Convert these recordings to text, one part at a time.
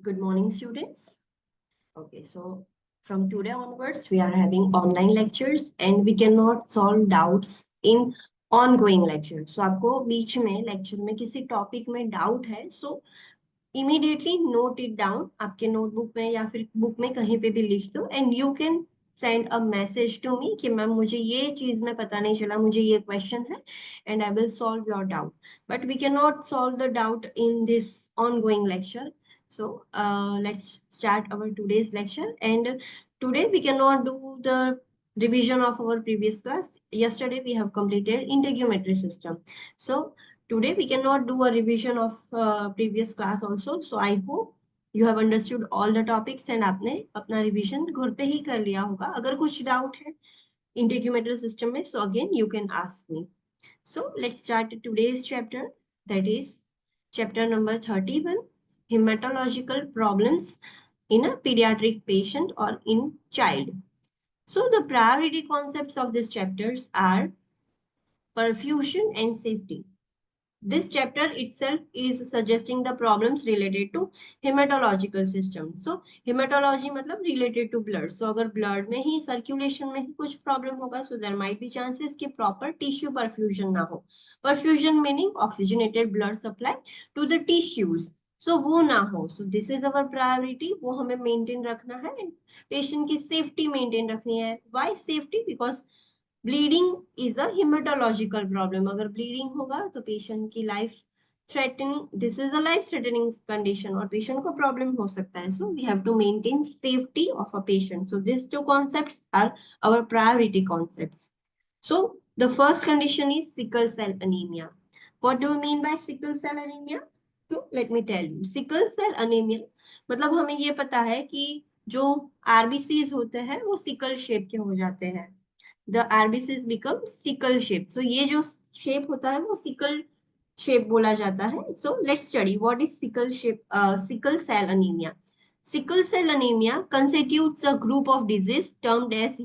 Good morning, students. Okay, so from today onwards, we are having online lectures and we cannot solve doubts in ongoing lecture. So आपको बीच में lecture में किसी topic में doubt है, so immediately note it down आपके notebook में या फिर book में कहीं पे भी लिख दो and you can send a message to me कि मैम मुझे ये चीज में पता नहीं चला, मुझे ये question है and I will solve your doubt. But we cannot solve the doubt in this ongoing lecture. So let's start our today's lecture. And today we cannot do the revision of our previous class. Yesterday we have completed integumentary system. So today we cannot do a revision of previous class also. So I hope you have understood all the topics and आपने अपना revision घर पे ही कर लिया होगा. अगर कुछ doubt है integumentary system में, so again you can ask me. So let's start today's chapter. That is chapter number 31, hematological problems in a pediatric patient or in child. So the priority concepts of these chapters are perfusion and safety. This chapter itself is suggesting the problems related to hematological system. So hematology मतलब related to blood. So अगर blood में ही circulation में ही कुछ problem होगा, so there might be chances कि proper tissue perfusion ना हो. Perfusion meaning oxygenated blood supply to the tissues. So वो ना हो. So this is our priority. वो हमें maintain रखना है. Patient की safety maintain रखनी है. Why safety? Because bleeding is a haematological problem. अगर ब्लीडिंग होगा तो पेशेंट की life threatening, this is a life threatening condition और पेशेंट को प्रॉब्लम हो सकता है. So we have to maintain safety of a patient. So this two concepts are our priority concepts. So the first condition is sickle cell anaemia. What do you mean by sickle cell anaemia? तो let me tell you. Sickle cell anaemia मतलब हमें ये पता है कि जो RBCs होते हैं वो सिकल शेप के हो जाते हैं. The RBCs become sickle shape. So ये जो shape होता है वो sickle shape बोला जाता है. So let's study what is sickle shape, sickle cell anemia. Sickle cell anemia constitutes a group of disease termed as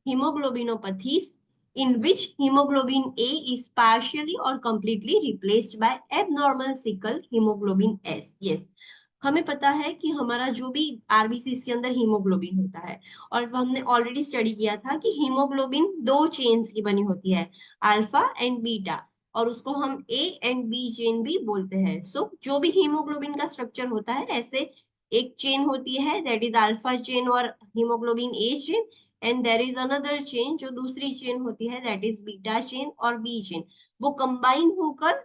hemoglobinopathies in which hemoglobin A is partially or completely replaced by abnormal sickle hemoglobin S. Yes, हमें पता है कि हमारा जो भी RBC के अंदर haemoglobin होता है और हमने ऑलरेडी स्टडी किया था कि हीमोग्लोबिन दो चेन्स की बनी होती है, अल्फा एंड बीटा, और उसको हम ए एंड बी चेन भी बोलते हैं. सो जो भी हीमोग्लोबिन का स्ट्रक्चर होता है ऐसे एक चेन होती है दैट इज अल्फा चेन और haemoglobin A chain, and there is another chain जो दूसरी चेन होती है दैट इज बीटा चेन और बी चेन. वो कंबाइन होकर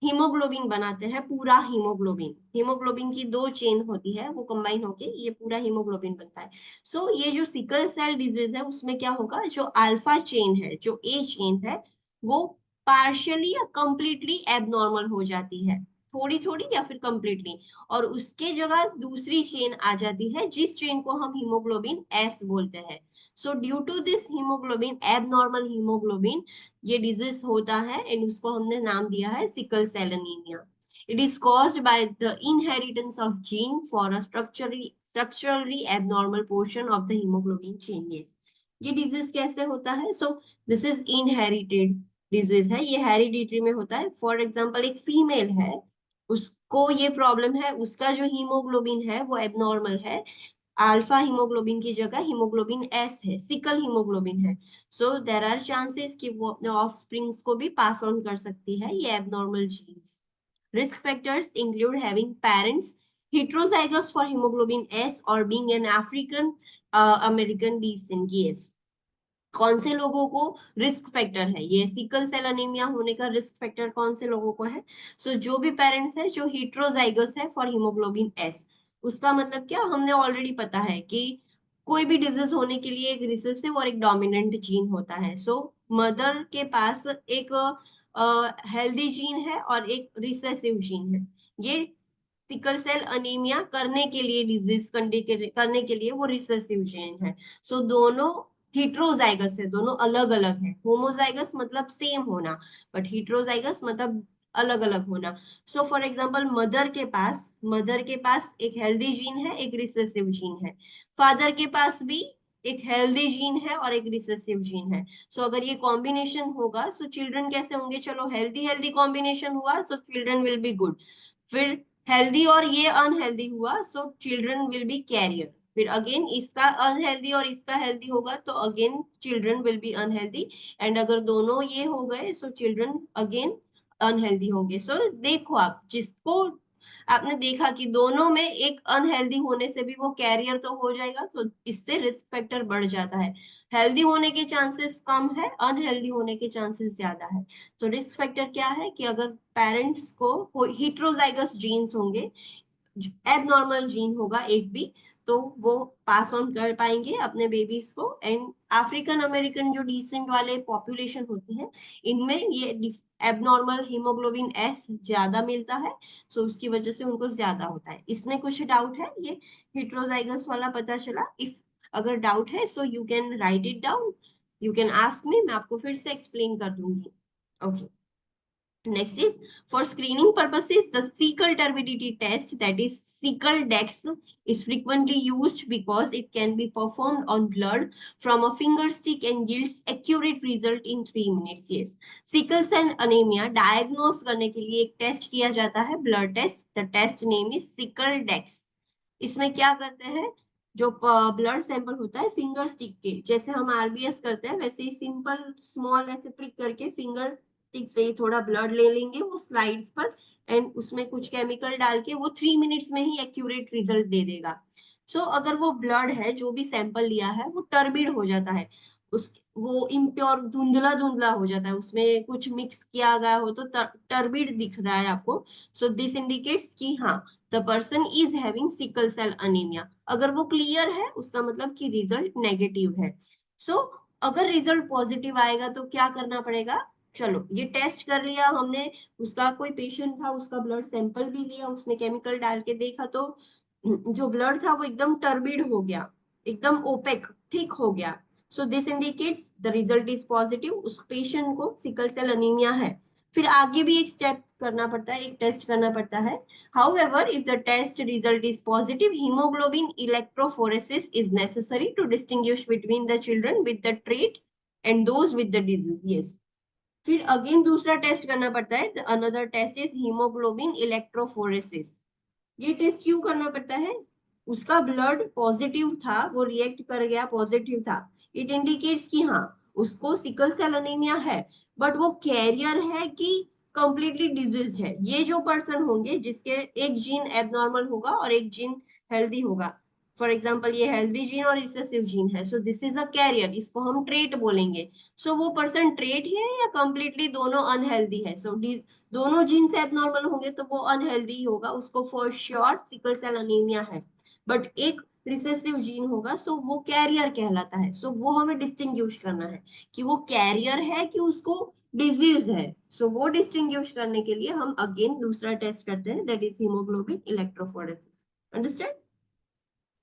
हीमोग्लोबिन बनाते हैं, पूरा हीमोग्लोबिन. हीमोग्लोबिन की दो चेन होती है, वो कंबाइन होके ये पूरा हीमोग्लोबिन बनता है. सो ये जो सिकल सेल डिजीज है उसमें क्या होगा, जो अल्फा चेन है, जो ए चेन है, वो पार्शियली या कंप्लीटली एबनॉर्मल हो जाती है, थोड़ी थोड़ी या फिर कंप्लीटली, और उसके जगह दूसरी चेन आ जाती है जिस चेन को हम हीमोग्लोबिन एस बोलते हैं. So due to this haemoglobin, abnormal haemoglobin, ये डिजीज होता है एंड उसको हमने नाम दिया है sickle cell anaemia. It is caused by the inheritance of gene for a structurally abnormal portion of the hemoglobin changes. ये डिजीज कैसे होता है? So this is inherited disease है, ये हेरिडिटरी में होता है. फॉर एग्जांपल एक फीमेल है, उसको ये प्रॉब्लम है, उसका जो हीमोग्लोबिन है वो एबनॉर्मल है, अल्फा हीमोग्लोबिन की जगह हीमोग्लोबिन एस है, सिकल हीमोग्लोबिन है. सो देयर आर चांसेस कि वो अपने ऑफस्प्रिंग्स को भी पास ऑन कर सकती है ये abnormal genes. Risk factors include having parents heterozygous for hemoglobin S or being an African American descent. Yes. कौन से लोगों को रिस्क फैक्टर है ये सिकल सेल अनीमिया होने का? रिस्क फैक्टर कौन से लोगों को है? सो जो भी पेरेंट्स है जो heterozygous है फॉर हीमोग्लोबिन एस. उसका मतलब क्या, हमने ऑलरेडी पता है कि कोई भी डिजीज होने के लिए एक रिसेसिव और एक डोमिनेंट जीन होता है. सो मदर के पास एक हेल्दी जीन है और एक रिसेसिव जीन है. ये सिकल सेल अनीमिया करने के लिए, डिजीज करने के लिए वो रिसेसिव जीन है. सो दोनों हिट्रोजाइगस है, दोनों अलग अलग है. होमोजाइगस मतलब सेम होना, बट हिट्रोजाइगस मतलब अलग अलग होना. सो फॉर एग्जांपल मदर के पास एक हेल्दी जीन है, एक रिसेसिव जीन है. फादर के पास भी एक हेल्दी जीन है और एक रिसेसिव जीन है. सो अगर ये कॉम्बिनेशन होगा सो चिल्ड्रन कैसे होंगे? चलो हेल्दी हेल्दी कॉम्बिनेशन हुआ so children will be good. फिर हेल्दी और ये अनहेल्दी हुआ, so children will be carrier. फिर अगेन इसका अनहेल्दी और इसका हेल्दी होगा तो again children will be unhealthy. And अगर दोनों ये हो गए सो चिल्ड्रन अगेन अनहेल्दी होंगे। सो देखो आप जिसको आपने देखा कि दोनों में एक अनहेल्दी होने से भी वो कैरियर तो हो जाएगा, तो इससे रिस्क फैक्टर बढ़ जाता है। हेल्दी होने के चांसेस कम है, अनहेल्दी होने के चांसेस ज्यादा है। तो रिस्क फैक्टर क्या है कि अगर पेरेंट्स को हिट्रोजाइगस जीन्स होंगे, एबनॉर्मल जीन होगा एक भी, तो वो पास ऑन कर पाएंगे अपने बेबीज को। एंड अफ्रीकन अमेरिकन जो डिसेंट वाले पॉपुलेशन होती है, इनमें ये एबनॉर्मल हीमोग्लोबिन एस ज्यादा मिलता है, सो उसकी वजह से उनको ज्यादा होता है। इसमें कुछ डाउट है? ये हिट्रोजाइगस वाला पता चला? इफ अगर डाउट है so you can write it down, you can ask me, मैं आपको फिर से एक्सप्लेन कर दूंगी। Okay, next is for screening purposes, the cecal turbidity test, that is cecal dex, is frequently used because it can be performed on blood from a finger stick and yields accurate result in 3 minutes. Yes, sickle cell anemia diagnose करने के लिए एक test किया जाता है, blood test. The test name is Sickledex. इसमें क्या करते हैं, जो ब्लड सैंपल होता है फिंगर स्टिक के, जैसे हम आरबीएस करते हैं वैसे ही सिंपल स्मॉल ऐसे प्रिक करके फिंगर स्टिक से ही थोड़ा ब्लड ले लेंगे वो स्लाइड्स पर, एंड उसमें कुछ केमिकल डाल के वो 3 मिनट्स में ही एक्यूरेट रिजल्ट दे देगा। अगर वो ब्लड है जो भी सैंपल लिया है वो टर्बिड हो जाता है, उस वो इम्प्योर धुंधला धुंधला हो जाता है, उसमें कुछ मिक्स किया गया हो तो टर्बिड दिख रहा है आपको, सो दिस इंडिकेट्स कि हाँ the person is having sickle cell anaemia. अगर वो क्लियर है उसका मतलब कि रिजल्ट नेगेटिव है। अगर रिजल्ट पॉजिटिव आएगा तो क्या करना पड़ेगा? चलो ये टेस्ट कर लिया हमने, उसका कोई पेशेंट था उसका ब्लड सैंपल भी लिया, उसमें केमिकल डाल के देखा तो जो ब्लड था वो एकदम टर्बिड हो गया, एकदम ओपेक थिक हो गया। This indicates the result is positive, उस पेशेंट को सिकल सेल अनीमिया है। फिर आगे भी एक स्टेप करना पड़ता है, एक टेस्ट करना पड़ता है। However, if the test result is positive, hemoglobin electrophoresis is necessary to distinguish between the children with the trait and those with the disease. Yes. फिर अगेन दूसरा टेस्ट करना पड़ता है, another test is haemoglobin electrophoresis. ये test क्यों करना पड़ता है? उसका ब्लड पॉजिटिव था, वो रिएक्ट कर गया, पॉजिटिव था, इट इंडिकेट्स कि हाँ उसको सिकल सेल अनीमिया है, बट वो कैरियर है कि कंप्लीटली डिजीज है। ये जो पर्सन होंगे जिसके एक जीन एबनॉर्मल होगा और एक जीन हेल्दी होगा, फॉर एग्जाम्पल ये हेल्दी जीन और रिसेसिव जीन है, so this is a carrier, इसको हम ट्रेट बोलेंगे। वो पर्सन ट्रेट है या कंप्लीटली दोनों अनहेल्दी है? दोनों जीन से एबनॉर्मल होंगे तो वो अनहेल्दी होगा, उसको for sure sickle cell anaemia है। बट एक रिसेसिव जीन होगा सो वो कैरियर कहलाता है। वो हमें डिस्टिंग्विश करना है कि वो कैरियर है कि उसको डिजीज है। वो डिस्टिंग्विश करने के लिए हम अगेन दूसरा टेस्ट करते हैं, that is haemoglobin electrophoresis. Understand?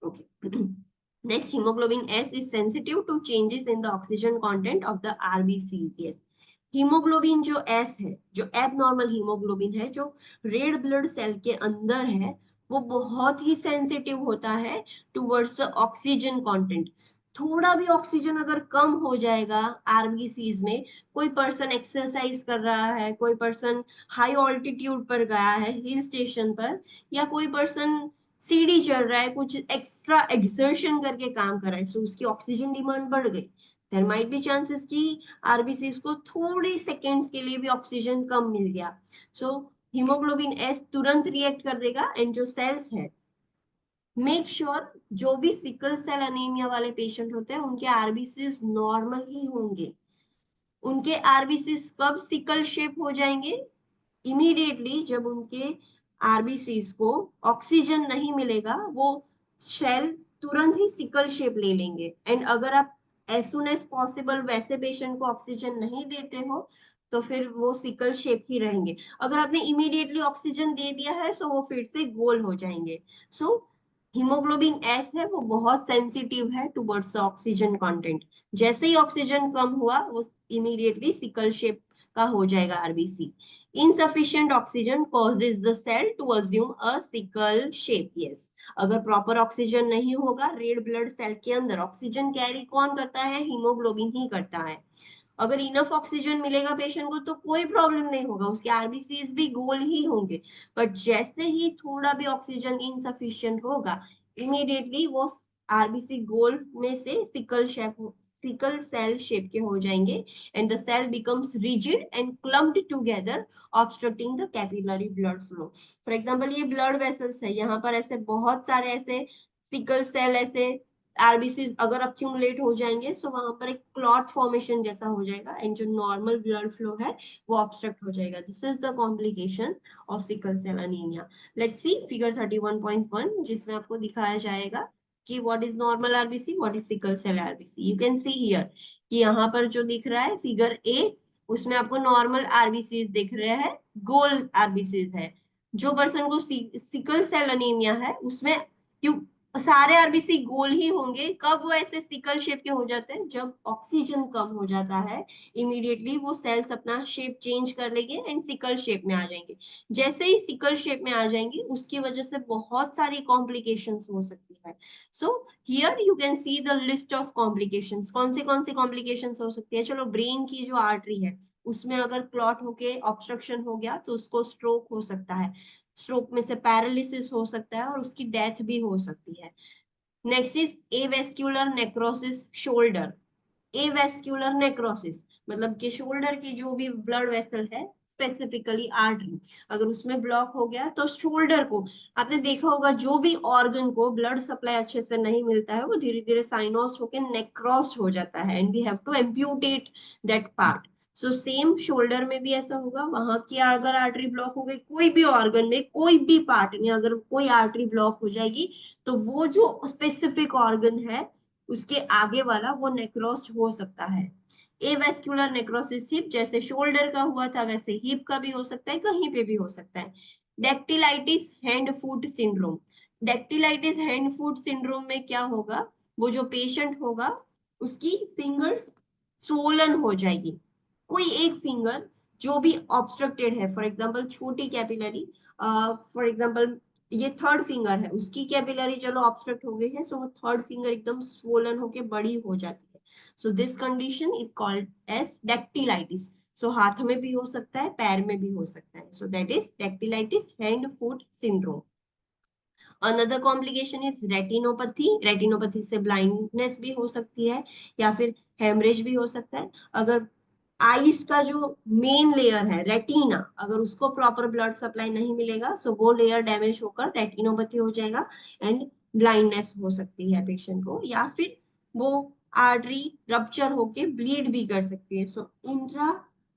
Okay. Next, hemoglobin S is sensitive to changes in the oxygen content of the RBCs. Yes. Haemoglobin जो एस है, जो एबनॉर्मल हीमोग्लोबिन है, जो रेड ब्लड सेल के अंदर है, वो बहुत ही सेंसिटिव होता है टुवर्ड्स द ऑक्सीजन कंटेंट। थोड़ा भी ऑक्सीजन अगर कम हो जाएगा आरबीसीज में, कोई पर्सन एक्सरसाइज कर रहा है, कोई पर्सन हाई ऑल्टीट्यूड पर गया है हिल स्टेशन पर, या कोई पर्सन सीढ़ी चढ़ रहा है, कुछ एक्स्ट्रा एक्सर्शन करके काम कर रहा है, सो उसकी ऑक्सीजन डिमांड बढ़ गई, देयर माइट बी चांसेस कि आरबीसीज को थोड़े सेकेंड्स के लिए भी ऑक्सीजन कम मिल गया। हीमोग्लोबिन एस तुरंत रिएक्ट कर देगा, एंड जो सेल्स है, मेक श्योर जो भी सिकल सेल अनीमिया वाले पेशेंट होते हैं उनके आरबीसीज नॉर्मल ही होंगे। उनके आरबीसीज कब सिकल शेप हो जाएंगे? इमीडिएटली जब उनके आरबीसीज को ऑक्सीजन नहीं मिलेगा, वो शेल तुरंत ही सिकल शेप ले लेंगे। एंड अगर आप एज सुन एज पॉसिबल वैसे पेशेंट को ऑक्सीजन नहीं देते हो तो फिर वो सिकल शेप ही रहेंगे। अगर आपने इमीडिएटली ऑक्सीजन दे दिया है सो वो फिर से गोल हो जाएंगे। हीमोग्लोबिन एस है वो बहुत सेंसिटिव है टुवर्ड्स ऑक्सीजन कंटेंट। जैसे ही ऑक्सीजन कम हुआ वो इमीडिएटली सिकल शेप का हो जाएगा RBC. insufficient oxygen causes the cell to assume a sickle shape. Yes, अगर प्रॉपर ऑक्सीजन नहीं होगा रेड ब्लड सेल के अंदर, ऑक्सीजन कैरी कौन करता है? हीमोग्लोबिन ही करता है। अगर इनफ ऑक्सीजन मिलेगा पेशेंट को तो कोई प्रॉब्लम नहीं होगा, उसके आरबीसीज भी गोल ही होंगे। बट जैसे ही थोड़ा भी ऑक्सीजन इनसफिशियंट होगा, इमीडिएटली वो आरबीसी गोल में से सिकल सेल शेप के हो जाएंगे, and the cell becomes rigid and clumped together, obstructing the capillary blood flow. For example ये ब्लड वेसल्स है, यहाँ पर ऐसे बहुत सारे ऐसे सिकल सेल ऐसे आरबीसी अगर अक्यूमुलेट हो जाएंगे, सो वहां पर एक क्लॉट फॉर्मेशन जैसा हो जाएगा, एंड जो नॉर्मल ब्लड फ्लो है वो ऑब्स्ट्रक्ट हो जाएगा। This is the complication of sickle cell anaemia. Let's see figure 31.1, जिसमें आपको दिखाया जाएगा कि what is normal RBC, what is sickle cell RBC. You can see here कि यहाँ पर जो दिख रहा है फिगर ए, उसमें आपको नॉर्मल आरबीसी दिख रहे हैं, गोल आरबीसी है। जो पर्सन को सिकल सेल अनीमिया है उसमें क्यों सारे आरबीसी गोल ही होंगे, कब वो ऐसे सिकल शेप के हो जाते हैं, जब ऑक्सीजन कम हो जाता है, इमीडिएटली वो सेल्स अपना शेप चेंज कर लेंगे एंड सिकल शेप में आ जाएंगे। जैसे ही सिकल शेप में आ जाएंगे उसकी वजह से बहुत सारी कॉम्प्लिकेशंस हो सकती है। So here you can see the list of complications. कौन सी कॉम्प्लिकेशंस हो सकती है, चलो ब्रेन की जो आर्टरी है उसमें अगर क्लॉट होके ऑब्स्ट्रक्शन हो गया तो उसको स्ट्रोक हो सकता है, स्ट्रोक में से पैरालिसिस हो सकता है और उसकी डेथ भी हो सकती है। Next is avascular necrosis shoulder. Avascular necrosis मतलब कि शोल्डर की जो भी ब्लड वेसल है, स्पेसिफिकली आर्टरी, अगर उसमें ब्लॉक हो गया तो शोल्डर को, आपने देखा होगा जो भी ऑर्गन को ब्लड सप्लाई अच्छे से नहीं मिलता है वो धीरे धीरे साइनोस होकर नेक्रोस्ड हो जाता है, and we have to amputate that part. So same shoulder में भी ऐसा होगा, वहां की अगर आर्टरी ब्लॉक हो गई, कोई भी ऑर्गन में कोई भी पार्ट में अगर कोई आर्टरी ब्लॉक हो जाएगी, तो वो जो स्पेसिफिक ऑर्गन है उसके आगे वाला वो नेक्रोस्ड हो सकता है। एवेस्क्युलर नेक्रोसिस हिप, जैसे शोल्डर का हुआ था वैसे हिप का भी हो सकता है, कहीं पे भी हो सकता है। Dactylitis hand foot syndrome. Dactylitis hand foot syndrome में क्या होगा, वो जो पेशेंट होगा उसकी फिंगर्स सोलन हो जाएगी, कोई एक फिंगर जो भी ऑब्स्ट्रक्टेड है, फॉर एग्जांपल छोटी कैपिलरी, फॉर एग्जांपल ये थर्ड फिंगर है, उसकी कैपिलरी चलो ऑब्स्ट्रक्ट हो गई है, सो वो थर्ड फिंगर एकदम स्वोलन होके बड़ी हो जाती है। So this condition is called as dactylitis. सो हाथ में भी हो सकता है, पैर में भी हो सकता है, so that is dactylitis hand foot syndrome. Another complication is retinopathy. Retinopathy से ब्लाइंडनेस भी हो सकती है या फिर हेमरेज भी हो सकता है। अगर आईज का जो मेन लेयर है रेटिना, अगर उसको प्रॉपर ब्लड सप्लाई नहीं मिलेगा, सो वो लेयर डैमेज होकर रेटिनोपैथी हो जाएगा एंड ब्लाइंडनेस हो सकती है पेशेंट को, या फिर वो आर्टरी रप्चर होके ब्लीड भी कर सकती है। सो इंट्रा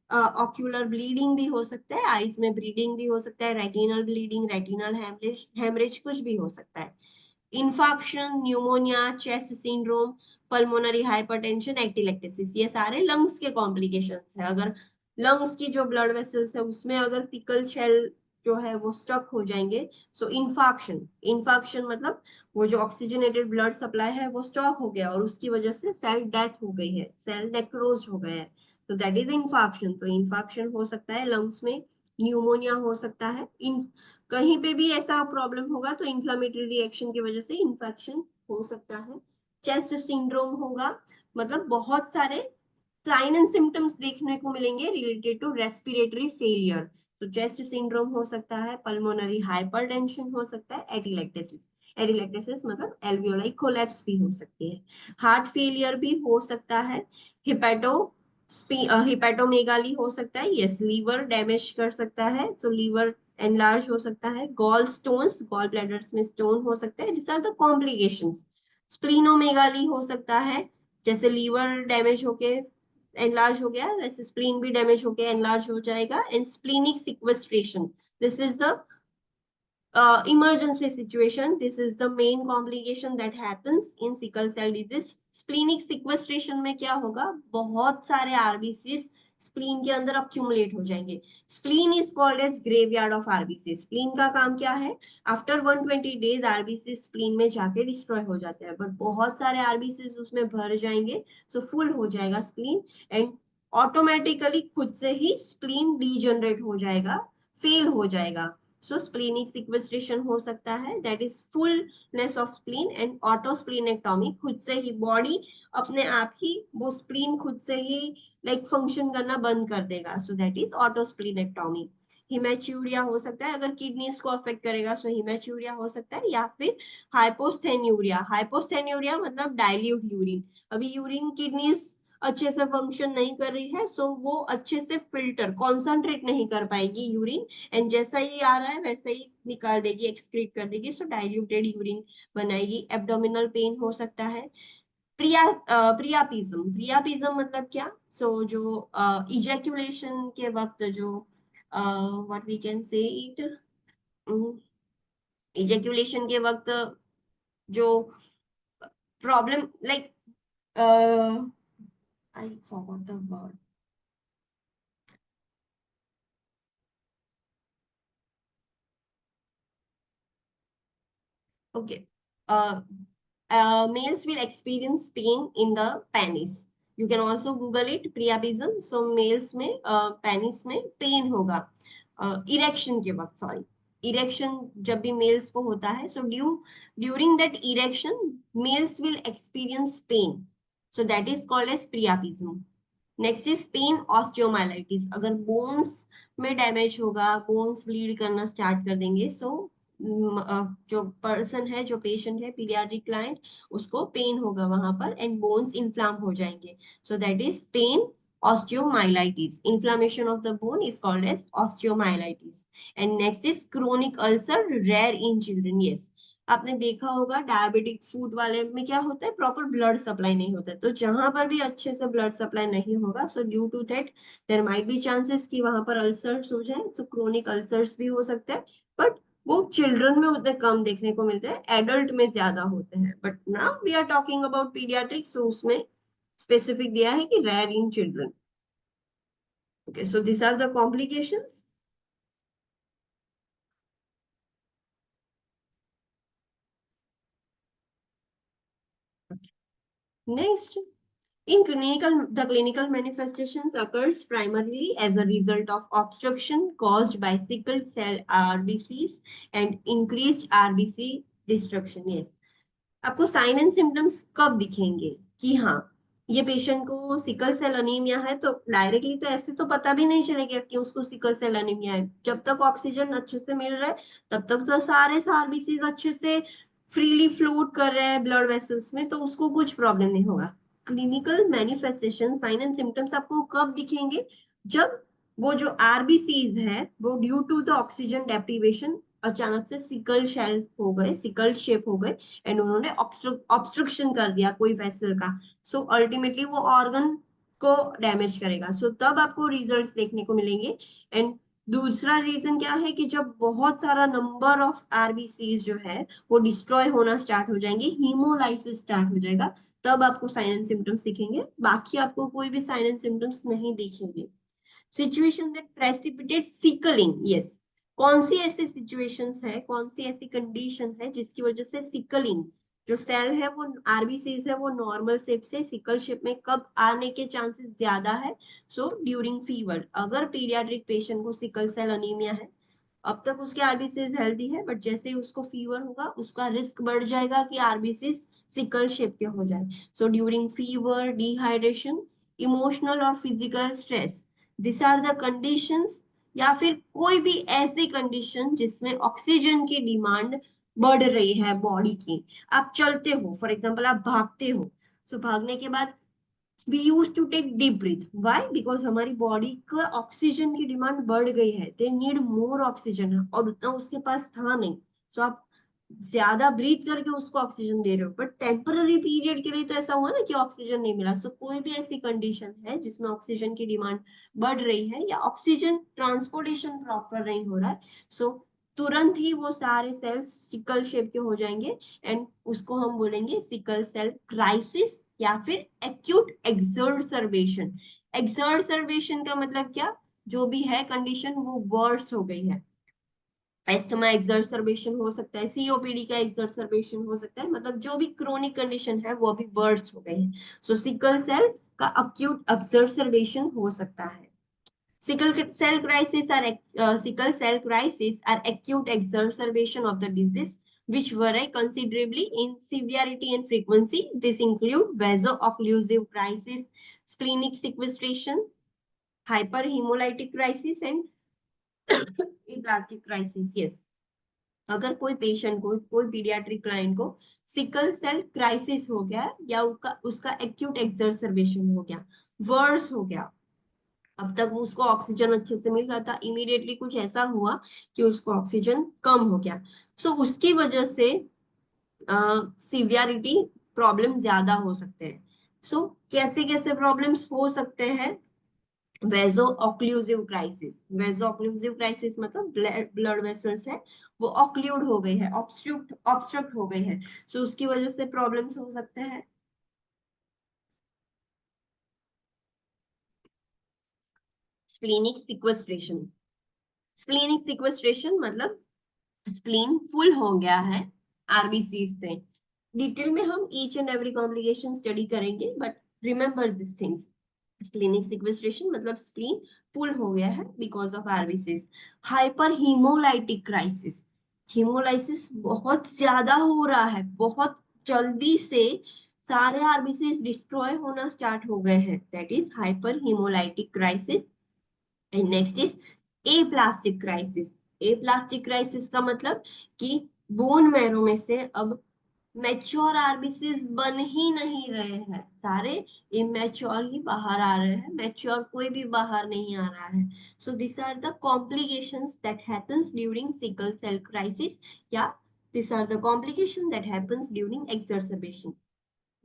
ऑक्यूलर ब्लीडिंग भी हो सकता है, आईज में ब्लीडिंग भी हो सकता है, retinal bleeding, retinal haemorrhage, haemorrhage कुछ भी हो सकता है। Infection, pneumonia, chest syndrome, pulmonary hypertension, atelectasis, ये सारे लंग्स के कॉम्प्लिकेशंस है। अगर लंग्स की जो ब्लड वेसल्स है उसमें अगर सिकल सेल जो है वो स्टक हो जाएंगे, सो इन्फेक्शन, इन्फेक्शन मतलब वो जो ऑक्सीजनेटेड ब्लड सप्लाई है वो स्टॉप हो गया और उसकी वजह से सेल डेथ हो गई है, सेल नेक्रोज हो गया है, तो दैट इज इन्फेक्शन। तो इन्फेक्शन हो सकता है लंग्स में, न्यूमोनिया हो सकता है, कहीं पे भी ऐसा प्रॉब्लम होगा तो इंफ्लेमेटरी रिएक्शन की वजह से इन्फेक्शन हो सकता है। चेस्ट सिंड्रोम होगा, मतलब बहुत सारे साइन एंड सिम्टम्स देखने को मिलेंगे रिलेटेड टू रेस्पिरेटरी फेलियर। तो चेस्ट सिंड्रोम हो सकता है, पल्मोनरी हाइपरटेंशन हो सकता है, एटिलेक्टेसिस, एटिलेक्टेसिस मतलब एल्वियोलाई कोलैप्स भी हो सकती है, हार्ट फेलियर भी हो सकता है, हिपेटो हिपेटोमेगाली हो सकता है, यस लीवर डैमेज कर सकता है, तो लीवर एनलार्ज हो सकता है, गॉल स्टोन्स, गॉल ब्लैडर्स में स्टोन हो सकता है, this are the complications. Splenomegaly हो सकता है, जैसे लीवर डैमेज होके एनलार्ज हो गया वैसे स्प्लीन भी डैमेज होके एनलार्ज हो जाएगा, and splenic sequestration, this is the emergency situation. This is the main complication that happens in sickle cell disease. Splenic sequestration में क्या होगा, बहुत सारे आरबीसी स्प्लीन के अंदर अक्यूमुलेट हो जाएंगे। Spleen is called as graveyard of RBC. Spleen का काम क्या है, आफ्टर 120 डेज आरबीसी स्प्लीन में जाके डिस्ट्रॉय हो जाते हैं, बट बहुत सारे आरबीसी उसमें भर जाएंगे, सो फुल हो जाएगा स्प्लीन, एंड ऑटोमेटिकली खुद से ही स्प्लीन डीजनरेट हो जाएगा, फेल हो जाएगा, सो स्प्लीनिक सिक्वेस्ट्रेशन हो सकता है, that is fullness of spleen, and auto splenectomy, खुद से ही बॉडी अपने आप ही वो स्प्लीन खुद से ही लाइक फंक्शन करना बंद कर देगा, so that is auto splenectomy. Haematuria हो सकता है, अगर किडनीज को अफेक्ट करेगा सो हिमेचूरिया हो सकता है, या फिर हाइपोस्थेन्यूरिया। हाइपोस्थेन्यूरिया मतलब डाइल्यूट यूरिन, अभी यूरिन किडनीज अच्छे से फंक्शन नहीं कर रही है, सो वो अच्छे से फिल्टर कॉन्सेंट्रेट नहीं कर पाएगी यूरिन, एंड जैसा ही आ रहा है वैसा ही निकाल देगी, एक्सक्रीट कर देगी, सो डाइल्यूटेड यूरिन बनाएगी। एब्डोमिनल पेन हो सकता है। प्रियापिज्म मतलब क्या? जो इजैक्यूलेशन के वक्त जो what we can say it, ejaculation के वक्त जो problem like I forgot the word. Okay. Males will experience pain in the penis. You can also Google it, priapism. So males में penis में pain होगा erection के वक्त, sorry, erection जब भी males को होता है, so during that erection males will experience pain. So that is called as priapism. Next is pain osteomyelitis, अगर बोन्स में डैमेज होगा, बोन्स ब्लीड करना स्टार्ट कर देंगे, सो जो पर्सन है, जो पेशेंट है, पीडियाट्रिक क्लाइंट, उसको पेन होगा वहां पर, एंड बोन्स इन्फ्लाम हो जाएंगे, so that is pain osteomyelitis. Inflammation of the bone is called as osteomyelitis. And next is chronic ulcer, rare in children. Yes, आपने देखा होगा डायबिटिक फूड वाले में क्या होता है, प्रॉपर ब्लड सप्लाई नहीं होता है, तो जहां पर भी अच्छे से ब्लड सप्लाई नहीं होगा, so due to that there might be chances कि वहां पर अल्सर्स हो जाए, सो क्रोनिक अल्सर्स भी हो सकते हैं, बट वो चिल्ड्रन में उतने कम देखने को मिलते हैं, एडल्ट में ज्यादा होते हैं, but now we are talking about paediatrics, so उसमें स्पेसिफिक दिया है कि rare in children. Okay, so this are the complications. Next, in clinical, the clinical manifestations occurs primarily as a result of obstruction caused by sickle cell RBCs and increased RBC destruction. Yes, आपको sign and symptoms कब दिखेंगे कि हाँ ये patient को sickle cell anaemia है, तो directly तो ऐसे तो पता भी नहीं चलेगा कि उसको सिकल सेल अनीमिया है, जब तक ऑक्सीजन अच्छे से मिल रहा है तब तक तो सारे आरबीसीज अच्छे से फ्रीली फ्लोट कर रहे हैं ब्लड वेसल्स में, तो उसको कुछ प्रॉब्लम नहीं होगा। Clinical manifestation sign and symptoms आपको कब दिखेंगे? जब वो जो आरबीसीज है वो due to the oxygen deprivation अचानक से सिकल शेल हो गए, सिकल शेप हो गए, एंड उन्होंने ऑब्स्ट्रक्शन कर दिया कोई वेसल का, सो अल्टीमेटली वो ऑर्गन को डैमेज करेगा, सो तब आपको रिजल्ट्स देखने को मिलेंगे। एंड दूसरा रीजन क्या है कि जब बहुत सारा नंबर ऑफ आरबीसीज जो है वो डिस्ट्रॉय होना स्टार्ट हो जाएंगे, हीमोलाइसिस स्टार्ट हो जाएगा, तब आपको साइन एंड सिम्टम्स दिखेंगे, बाकी आपको कोई भी साइन एंड सिम्टम्स नहीं दिखेंगे। Situation that precipitate sickling, yes, कौन सी ऐसी सिचुएशंस है, कौन सी ऐसी कंडीशन है जिसकी वजह से सिकलिंग, जो सेल है वो आरबीसीज है वो नॉर्मल शेप से सिकल शेप में कब आने के चांसेस ज्यादा है? सो ड्यूरिंग फीवर, अगर पीडियाट्रिक पेशेंट को सिकल सेल अनीमिया है, अब तक उसके आरबीसीज हेल्दी है, बट जैसे ही उसको फीवर होगा उसका रिस्क बढ़ जाएगा कि आरबीसीज सिकल शेप के हो जाए, so during fever, dehydration, emotional और physical stress, this are the conditions, या फिर कोई भी ऐसी कंडीशन जिसमें ऑक्सीजन की डिमांड बढ़ रही है बॉडी की। आप चलते हो, फॉर एग्जांपल आप भागते हो, सो भागने के बाद we use to take deep breath, why? Because हमारी बॉडी का ऑक्सीजन की डिमांड बढ़ गई है, दे नीड मोर ऑक्सीजन, और उतना उसके पास था नहीं, तो आप ज्यादा ब्रीथ करके उसको ऑक्सीजन दे रहे हो, बट टेम्पररी पीरियड के लिए तो ऐसा हुआ ना कि ऑक्सीजन नहीं मिला, सो कोई भी ऐसी कंडीशन है जिसमें ऑक्सीजन की डिमांड बढ़ रही है या ऑक्सीजन ट्रांसपोर्टेशन प्रॉपर नहीं हो रहा है, सो तुरंत ही वो सारे सेल्स सिकल शेप के हो जाएंगे, एंड उसको हम बोलेंगे सिकल सेल क्राइसिस या फिर एक्यूट एक्सर्सर्बेशन। एक्सर्सर्बेशन का मतलब क्या? जो भी है कंडीशन वो वर्स हो गई है, एस्थमा एक्सर्सर्बेशन हो सकता है, सीओपीडी का एक्सर्सर्बेशन हो सकता है, मतलब जो भी क्रोनिक कंडीशन है वो अभी वर्स हो गई है, सो सिकल सेल का अक्यूट एक्सर्सर्बेशन हो सकता है। Sickle cell crisis are acute exacerbation of the disease which vary considerably in severity and frequency. This include vaso-occlusive crisis, splenic sequestration, hyperhemolytic crisis, and aplastic crisis. Yes, अगर कोई patient को, कोई paediatric client को sickle cell crisis हो गया या उसका acute एक्सर्सर्बेशन हो गया, वर्स हो गया, अब तक उसको ऑक्सीजन अच्छे से मिल रहा था, इमीडिएटली कुछ ऐसा हुआ कि उसको ऑक्सीजन कम हो गया, सो उसकी वजह से सिवियरिटी प्रॉब्लम ज्यादा हो सकते हैं। सो कैसे कैसे प्रॉब्लम्स हो सकते हैं? वेजो occlusive crisis, vaso occlusive crisis मतलब ब्लड वेसल्स है वो ऑक्लूड हो गई है, ऑब्स्ट्रक्ट हो गई है, सो उसकी वजह से प्रॉब्लम्स हो सकते हैं। स्प्लीनिक सिक्वेस्ट्रेशन, स्प्लीनिक सिक्वेस्ट्रेशन मतलब स्प्लीन फुल हो गया है आरबीसी से। डिटेल में हम each and every complication study करेंगे, but remember this things. Splenic sequestration मतलब स्प्लीन फुल हो गया है because of RBCs. Hyper haemolytic crisis, haemolysis बहुत ज्यादा हो रहा है, बहुत जल्दी से सारे आरबीसीज डिस्ट्रॉय होना स्टार्ट हो गए हैं, that is hyper haemolytic crisis. And next is aplastic crisis. Aplastic crisis का मतलब कि बोन मैरो में से अब मैच्योर आरबीसीज बन ही नहीं रहे हैं, सारे इमेच्योर ही बाहर आ रहे हैं, मैच्योर कोई भी बाहर नहीं आ रहा है। So this are the complications that happens during sickle cell crisis, या this are the complication that happens during exacerbation.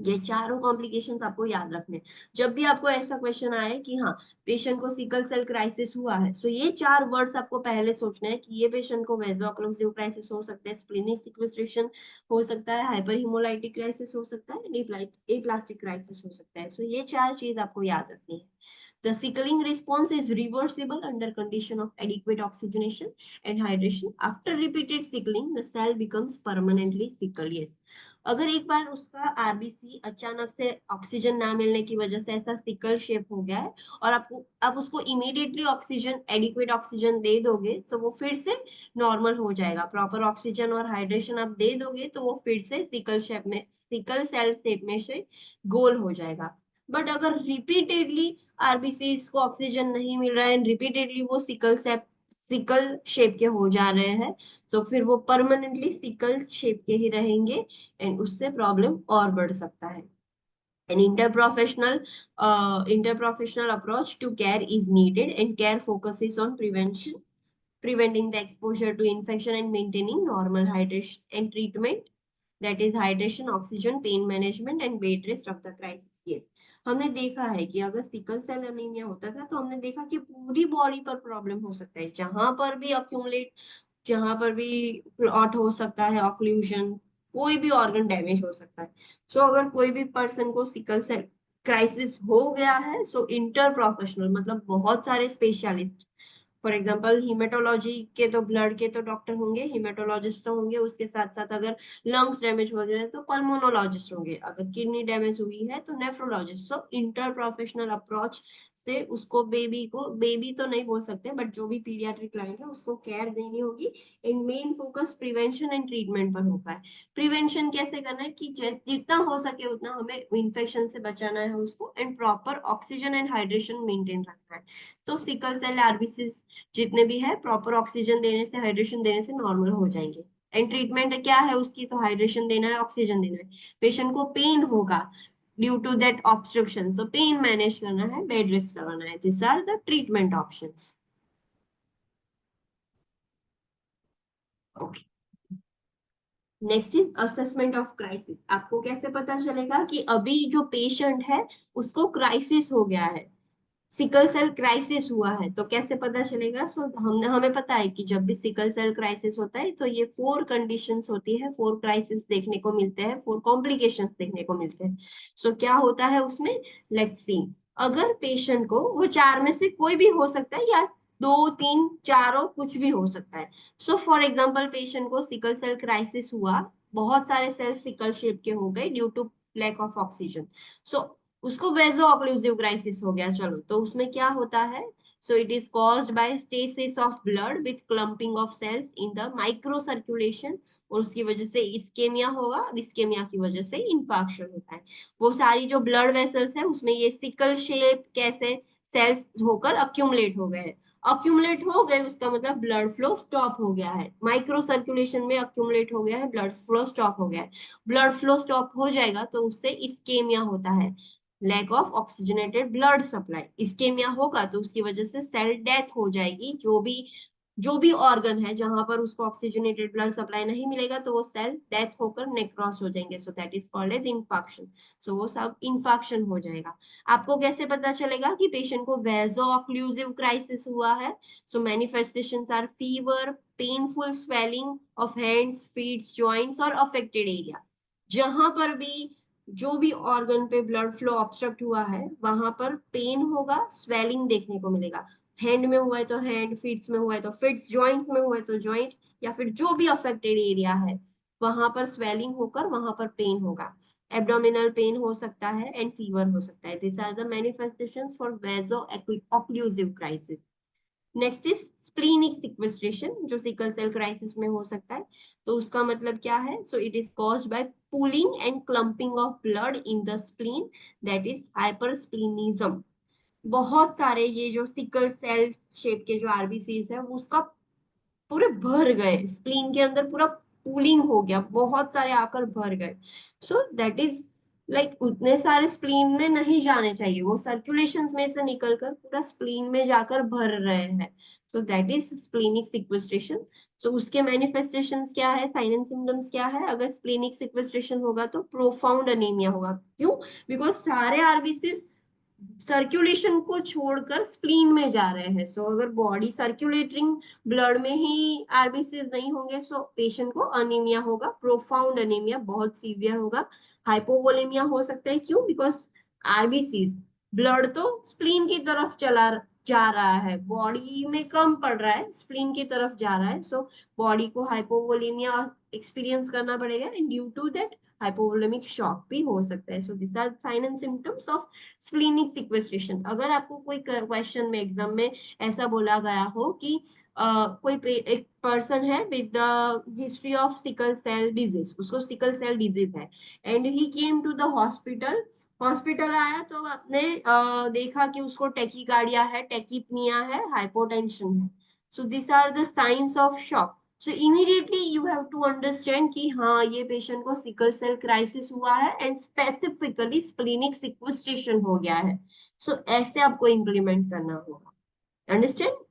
ये चारों कॉम्प्लिकेशंस आपको याद रखने। जब भी आपको ऐसा क्वेश्चन आए कि हाँ पेशेंट को सिकल सेल क्राइसिस हुआ है, सो ये चार वर्ड्स आपको पहले सोचना है कि ये पेशेंट को वेजो ऑक्लूसिव क्राइसिस हो सकता है, स्प्लीनिक सिक्वेस्ट्रेशन हो सकता है, हाइपर हिमोलाइटिक क्राइसिस हो सकता है, एप्लास्टिक क्राइसिस हो सकता है। सो ये चार चीज आपको याद रखनी है। The sickling response is reversible under condition of adequate oxygenation and hydration. After repeated sickling, the cell becomes permanently sickle. Yes. अगर एक बार उसका आरबीसी अचानक से ऑक्सीजन ना मिलने की वजह से ऐसा सिकल शेप हो गया है और आपको आप उसको इमीडिएटली ऑक्सीजन, एडिक्वेट ऑक्सीजन दे दोगे तो वो फिर से नॉर्मल हो जाएगा। प्रॉपर ऑक्सीजन और हाइड्रेशन आप दे दोगे तो वो फिर से सिकल शेप में, सिकल सेल शेप में से गोल हो जाएगा। बट अगर रिपीटेडली आरबीसी को ऑक्सीजन नहीं मिल रहा है, रिपीटेडली वो सिकल शेप के हो जा रहे हैं, तो फिर वो परमानेंटली सिकल शेप के ही रहेंगे एंड उससे प्रॉब्लम और बढ़ सकता है। An interprofessional approach to care is needed, and care focuses on prevention, preventing the exposure to infection and maintaining normal hydration and treatment, that is hydration, oxygen, pain management and bed rest of the crisis. Yes, हमने देखा है कि अगर sickle cell anaemia होता था तो हमने देखा कि पूरी बॉडी पर प्रॉब्लम हो सकता है, जहां पर भी अक्यूमुलेट, जहां पर भी क्लॉट हो सकता है, ऑक्लूजन, कोई भी ऑर्गन डैमेज हो सकता है। सो अगर कोई भी पर्सन को सिकल सेल क्राइसिस हो गया है, सो इंटर प्रोफेशनल मतलब बहुत सारे स्पेशलिस्ट, फॉर एग्जाम्पल हीमेटोलॉजी के तो ब्लड के तो डॉक्टर होंगे, हीमेटोलॉजिस्ट तो होंगे, उसके साथ साथ अगर लंग्स डैमेज हो गए तो पल्मोनोलॉजिस्ट होंगे, अगर किडनी डैमेज हुई है तो नेफ्रोलॉजिस्ट। सो इंटर प्रोफेशनल अप्रोच से उसको, बेबी को, बेबी तो नहीं बोल सकते बट जो भी पीडियाट्रिक क्लाइंट है उसको केयर देनी होगी। And main focus prevention and treatment पर होगा है। प्रिवेंशन कैसे करना है कि जितना हो सके उतना हमें इन्फेक्शन से बचाना है उसको, and proper oxygen and hydration maintain रखना है। तो सिकल सेल आरबीसीज जितने भी है प्रॉपर ऑक्सीजन देने से, हाइड्रेशन देने से नॉर्मल हो जाएंगे। एंड ट्रीटमेंट क्या है उसकी, तो हाइड्रेशन देना है, ऑक्सीजन देना है। पेशेंट को पेन होगा due to that obstruction, so pain manage करना है, बेड रेस्ट करवाना है। This are the treatment options. Okay, next is assessment of crisis. आपको कैसे पता चलेगा कि अभी जो पेशेंट है उसको क्राइसिस हो गया है, सिकल सेल क्राइसिस हुआ है, तो कैसे पता चलेगा? सो हमने, हमें पता है कि जब भी सिकल सेल क्राइसिस होता है तो ये फोर कंडीशंस होती है, फोर क्राइसिस देखने को मिलते हैं, फोर कॉम्प्लिकेशंस देखने को मिलते हैं। सो क्या होता है उसमें, लेट्स सी। अगर पेशेंट को, वो चार में से कोई भी हो सकता है, या दो तीन चारों कुछ भी हो सकता है। सो फॉर एग्जाम्पल पेशेंट को सिकल सेल क्राइसिस हुआ, बहुत सारे सेल सिकल शेप के हो गए due to lack of oxygen, so उसको वेजो ऑक्लूसिव क्राइसिस हो गया। चलो, तो उसमें क्या होता है, So it is caused by stasis of blood with clumping of cells in the micro circulation, और उसकी वजह से इस्केमिया होगा, और इस्केमिया की वजह से इंफाक्शन होता है। वो सारी जो ब्लड वेसल्स है उसमें ये सिकल शेप कैसे सेल्स होकर अक्यूमुलेट हो गए, अक्यूमुलेट हो गए उसका मतलब ब्लड फ्लो स्टॉप हो गया है, माइक्रो सर्कुलेशन में अक्यूमुलेट हो गया है, ब्लड फ्लो स्टॉप हो गया है। ब्लड फ्लो स्टॉप हो जाएगा तो उससे इस्केमिया होता है, lack of oxygenated blood supply. Ischaemia होगा तो उसकी वजह से सेल डेथ हो जाएगी, जो भी ऑर्गन है जहां पर उसको ऑक्सीजनेटेड ब्लड सप्लाई नहीं मिलेगा तो वो सेल डेथ होकर नेक्रोस हो जाएंगे, so that is called as infarction. So वो सब इंफाक्शन हो जाएगा। आपको कैसे पता चलेगा कि पेशेंट को वेजो ऑक्लूसिव क्राइसिस हुआ है? So manifestations are fever, painful swelling of hands, feet, joints और अफेक्टेड एरिया। जहां पर भी जो भी ऑर्गन पे ब्लड फ्लो ऑब्स्ट्रक्ट हुआ है वहां पर पेन होगा, स्वेलिंग देखने को मिलेगा। हैंड में हुआ है तो हैंड, फीट्स में हुआ है तो फीट्स, जॉइंट्स में हुआ है तो जॉइंट, या फिर जो भी अफेक्टेड एरिया है वहां पर स्वेलिंग होकर वहां पर पेन होगा। एब्डोमिनल पेन हो सकता है एंड फीवर हो सकता है। This are the manifestations for vaso occlusive crisis. Next is splenic sequestration, जो सिकल सेल क्राइसिस में हो सकता है। तो उसका मतलब क्या है? So it is caused by pooling and clumping of blood in the spleen, that is hypersplenism. बहुत सारे ये जो सिकल सेल शेप के जो आरबीसीज है उसका पूरे भर गए स्प्लीन के अंदर, पूरा पूलिंग हो गया, बहुत सारे आकर भर गए। सो दैट इज लाइक उतने सारे स्प्लीन में नहीं जाने चाहिए, वो सर्कुलेशन में से निकलकर पूरा स्प्लीन में जाकर भर रहे हैं। So that is splenic sequestration. So उसके मैनिफेस्टेशंस क्या है, साइन एंड सिम्टम्स क्या है? अगर स्प्लीनिक सिक्वेस्ट्रेशन होगा तो प्रोफाउंड अनीमिया होगा। क्यों? बिकॉज सारे आरबीसीज सर्कुलेशन को छोड़कर स्प्लीन में जा रहे हैं। सो अगर बॉडी सर्कुलेटिंग ब्लड में ही आरबीसीज नहीं होंगे सो पेशेंट को अनीमिया होगा, प्रोफाउंड अनीमिया, बहुत सीवियर होगा। हाइपोवोलेमिया हो सकता है। क्यों? बिकॉज आरबीसीज, ब्लड तो स्प्लीन की तरफ चला जा रहा है, बॉडी में कम पड़ रहा है, स्प्लीन की तरफ जा रहा है। सो बॉडी को हाइपोवोलेमिया एक्सपीरियंस करना पड़ेगा and due to that hypovolaemic shock भी हो सकता है। So this are sign and symptoms of splenic sequestration. अगर आपको कोई क्वेश्चन में एग्जाम में ऐसा बोला गया हो कि कोई एक पर्सन है with the history of sickle cell disease, उसको सिकल सेल डिजीज है and he came to the hospital, hospital आया तो आपने देखा कि उसको टेकीकार्डिया है, टेकीपनिया है, हाइपोटेंशन है। So this are the signs of shock. So immediately you have to understand कि हाँ ये पेशेंट को सिकल सेल क्राइसिस हुआ है एंड स्पेसिफिकली स्प्लीनिक सिक्वेस्ट्रेशन हो गया है। सो ऐसे आपको इम्प्लीमेंट करना होगा। Understand?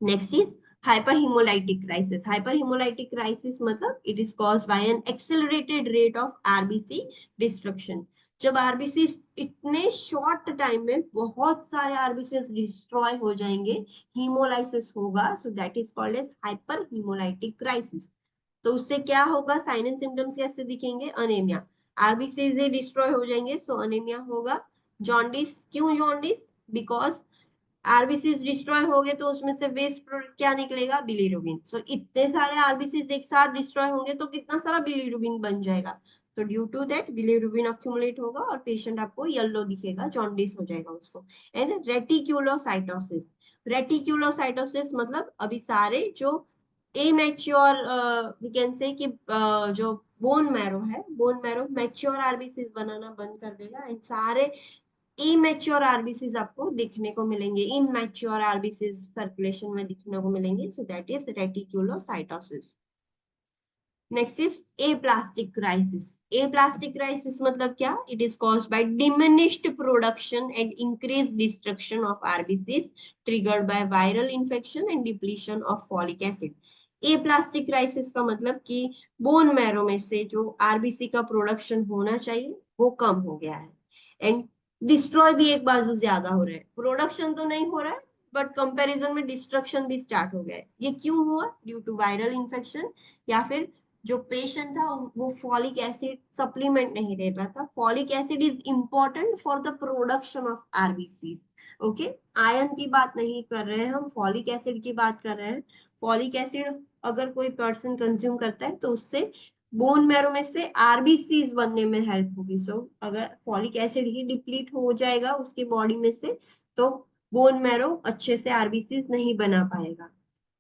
Next is hyperhemolytic crisis. Hyperhemolytic crisis मतलब it is caused by an accelerated rate of RBC destruction. जब आरबीसी इतने शॉर्ट टाइम में बहुत सारे आरबीसी डिस्ट्रॉय हो जाएंगे, हीमोलाइसिस होगा, so that is called as hyper haemolytic crisis. तो उससे क्या होगा? साइन एंड सिम्टम्स कैसे दिखेंगे? अनेमिया, आरबीसी डिस्ट्रॉय हो जाएंगे सो अनेमिया होगा। जॉन्डिस, क्यों जॉन्डिस? बिकॉज आरबीसीज डिस्ट्रॉय हो गए तो उसमें से वेस्ट प्रोडक्ट क्या निकलेगा? बिलीरुबिन। सो इतने सारे आरबीसीज एक साथ डिस्ट्रॉय होंगे तो कितना सारा बिलीरुबिन बन जाएगा, तो due to that bilirubin accumulate होगा और पेशेंट आपको येलो दिखेगा, जॉन्डिस हो जाएगा उसको। एंड रेटिक्यूलोसाइटोसिस, रेटिक्यूलोसाइटोसिस मतलब अभी सारे जो इमेच्योर वी कैन से कि जो बोन मैरो है, बोन मैरो मैच्योर आरबीसीज बनाना बंद कर देगा एंड सारे इमेच्योर आरबीसीज आपको दिखने को मिलेंगे, इमेच्योर आरबीसीज सर्कुलेशन में दिखने को मिलेंगे। So that is reticulocytosis. Next is aplastic crisis. Aplastic crisis मतलब क्या? It is caused by diminished production and increase destruction of RBCs triggered by viral infection and depletion of folic acid. Aplastic crisis का मतलब कि bone marrow में से जो RBC का production होना चाहिए वो कम हो गया है एंड डिस्ट्रॉय भी एक बाजू ज्यादा हो रहा है, प्रोडक्शन तो नहीं हो रहा है बट कंपैरिजन में डिस्ट्रक्शन भी स्टार्ट हो गया है। ये क्यों हुआ? ड्यू टू वायरल इंफेक्शन, या फिर जो पेशेंट था वो फॉलिक एसिड सप्लीमेंट नहीं ले रहा था। Folic acid is important for the production of RBCs. Okay, iron की बात नहीं कर रहे हैं हम, फॉलिक एसिड की बात कर रहे हैं। फॉलिक एसिड अगर कोई पर्सन कंज्यूम करता है तो उससे बोन मैरो में से आरबीसीज बनने में हेल्प होगी। सो अगर फॉलिक एसिड ही डिप्लीट हो जाएगा उसकी बॉडी में से तो बोन मैरो अच्छे से आरबीसीज नहीं बना पाएगा।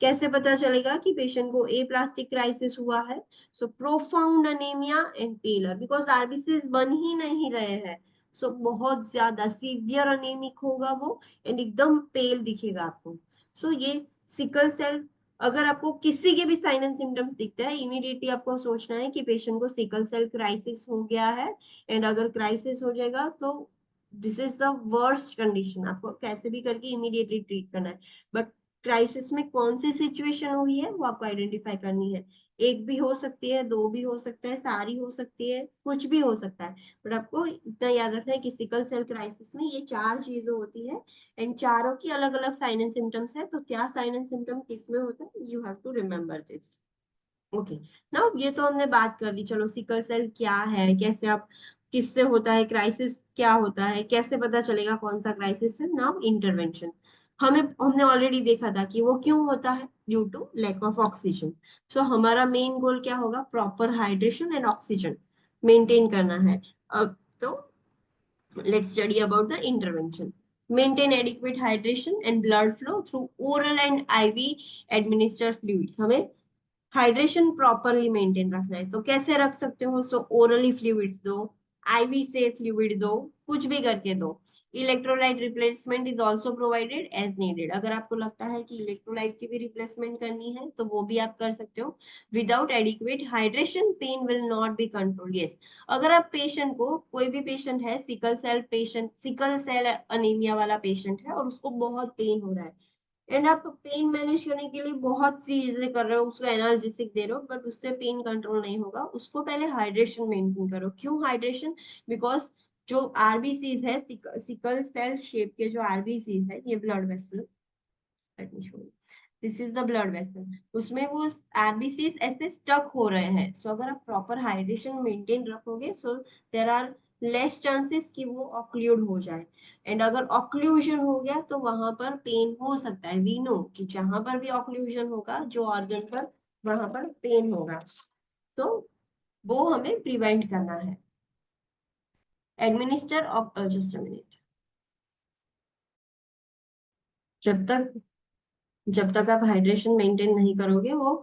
कैसे पता चलेगा कि पेशेंट को ए प्लास्टिक क्राइसिस हुआ है? So profound anaemia and pallor, because RBCs बन ही नहीं रहे हैं। सो बहुत ज्यादा सीवियर अनेमिक होगा वो, एंड एकदम पेल दिखेगा आपको। सो ये सिकल सेल, अगर आपको किसी के भी साइन एंड सिम्टम्स दिखता है, इमीडिएटली आपको सोचना है कि पेशेंट को सिकल सेल क्राइसिस हो गया है। एंड अगर क्राइसिस हो जाएगा, सो this is the worst condition, आपको कैसे भी करके इमीडिएटली ट्रीट करना है। बट क्राइसिस में कौन सी सिचुएशन हुई है वो आपको आइडेंटिफाई करनी है। एक भी हो सकती है, दो भी हो सकता है, सारी हो सकती है, कुछ भी हो सकता है। बट आपको इतना याद रखना है कि सिकल सेल क्राइसिस में ये चार चीजें होती है, एंड चारों की अलग अलग साइन एंड सिम्टम्स है। तो क्या साइन एंड सिम्टम किसमें होता है, you have to remember this. Okay, now ये तो हमने बात कर ली। चलो सिकल सेल क्या है, कैसे आप, किससे होता है, क्राइसिस क्या होता है, कैसे पता चलेगा कौन सा क्राइसिस है। नाउ इंटरवेंशन, हमने ऑलरेडी देखा था कि वो क्यों होता है, due to lack of oxygen. So हमारा मेन गोल क्या होगा, proper hydration and oxygen maintain करना है। अब तो let's study about the intervention. Maintain adequate hydration and blood flow through oral and IV administered fluids. हमें हाइड्रेशन प्रॉपरली मेंटेन रखना है। तो कैसे रख सकते हो, सो ओरली फ्लूइड्स दो, आईवी से फ्लूइड दो, कुछ भी करके दो। Electrolyte replacement is also provided as needed. अगर आपको लगता है कि इलेक्ट्रोलाइट की भी रिप्लेसमेंट करनी है तो वो भी आप कर सकते हो। Without adequate hydration pain will not be control. Yes, अगर आप पेशेंट को, कोई भी पेशेंट है, sickle cell patient, sickle cell anaemia वाला पेशेंट है और उसको बहुत पेन हो रहा है, एंड आप पेन मैनेज करने के लिए बहुत सी चीजें कर रहे हो, उसको एनाल्जेसिक दे रहे हो, बट उससे पेन कंट्रोल नहीं होगा। उसको पहले हाइड्रेशन मेंटेन करो। क्यों हाइड्रेशन, बिकॉज जो आरबीसीज है, सिकल सेल शेप के जो आरबीसीज है, ये blood vessel, let me show you, this is the blood vessel, उसमें वो आरबीसीज ऐसे स्टक हो रहे हैं। सो अगर आप प्रॉपर हाइड्रेशन मेंटेन रखोगे, सो देर आर लेस चांसेस कि वो ऑक्लूड हो जाए। एंड अगर ऑक्लूजन हो गया तो वहां पर पेन हो सकता है। वी नो कि जहां पर भी ऑक्लूजन होगा जो ऑर्गन पर, वहां पर पेन होगा। तो वो हमें प्रिवेंट करना है। Administer of, just a minute, जब तक जब तक आप हाइड्रेशन मेंटेन नहीं करोगे, वो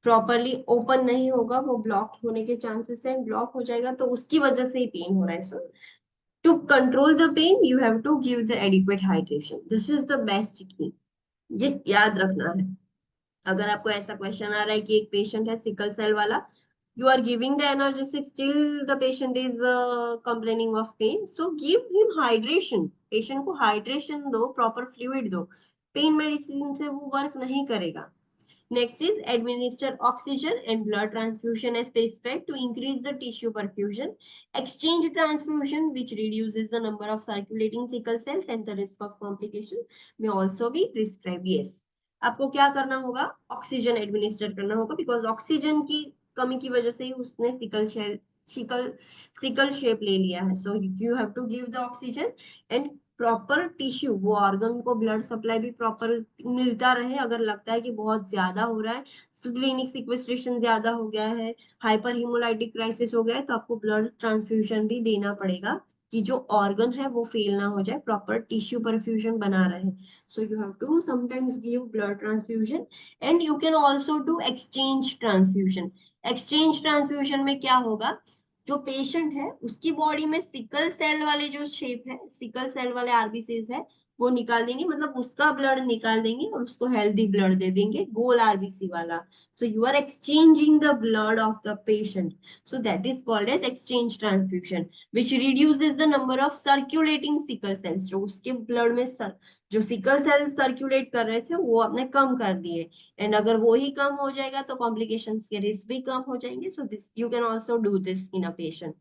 प्रॉपरली ओपन नहीं होगा, वो ब्लॉक होने के चांसेस है। ब्लॉक हो जाएगा तो उसकी वजह से ही पेन हो रहा है। So to control the pain you have to give the adequate hydration, this is the best key, ये याद रखना है। अगर आपको ऐसा क्वेश्चन आ रहा है कि एक पेशेंट है सिकल सेल वाला, you are giving the analgesic, still the patient is complaining of pain, so give him hydration, patient को hydration दो, proper fluid दो। पेन मेडिसिन से वो वर्क नहीं करेगा। Next is administer oxygen and blood transfusion as prescribed to increase the tissue perfusion. Exchange transfusion, which reduces the number of circulating sickle cells and the risk of complication, may also be prescribed. Yes, आपको क्या करना होगा, oxygen administer करना होगा, because oxygen की कमी की वजह से ही उसने सिकल शेप ले लिया है। So you have to give the oxygen and proper tissue, वो ऑर्गन को ब्लड सप्लाई भी प्रॉपर मिलता रहे। अगर लगता है कि बहुत ज्यादा हो रहा है, स्प्लेनिक सिक्वेस्ट्रेशन ज्यादा हो गया है, हाइपर हीमोलाइटिक क्राइसिस हो गया है, तो आपको ब्लड ट्रांसफ्यूजन भी देना पड़ेगा कि जो ऑर्गन है वो फेल ना हो जाए, प्रॉपर टिश्यू परफ्यूजन बना रहे। So you have to sometimes give blood transfusion and you can also do exchange transfusion. Exchange transfusion में क्या होगा, जो पेशेंट है उसकी बॉडी में सिकल सेल वाले जो शेप है, सिकल सेल वाले आरबीसीज है, वो निकाल देंगे, मतलब उसका ब्लड निकाल देंगे और उसको हेल्दी ब्लड दे देंगे, गोल आरबीसी वाला। So you are exchanging the blood of the patient, so that is called as exchange transfusion, which reduces the number of circulating sickle cells. जो उसके ब्लड में जो सिकल सेल सर्क्यूलेट कर रहे थे वो आपने कम कर दिए, एंड अगर वो ही कम हो जाएगा तो कॉम्प्लिकेशंस के रिस्क भी कम हो जाएंगे। So this you can also do this in a patient.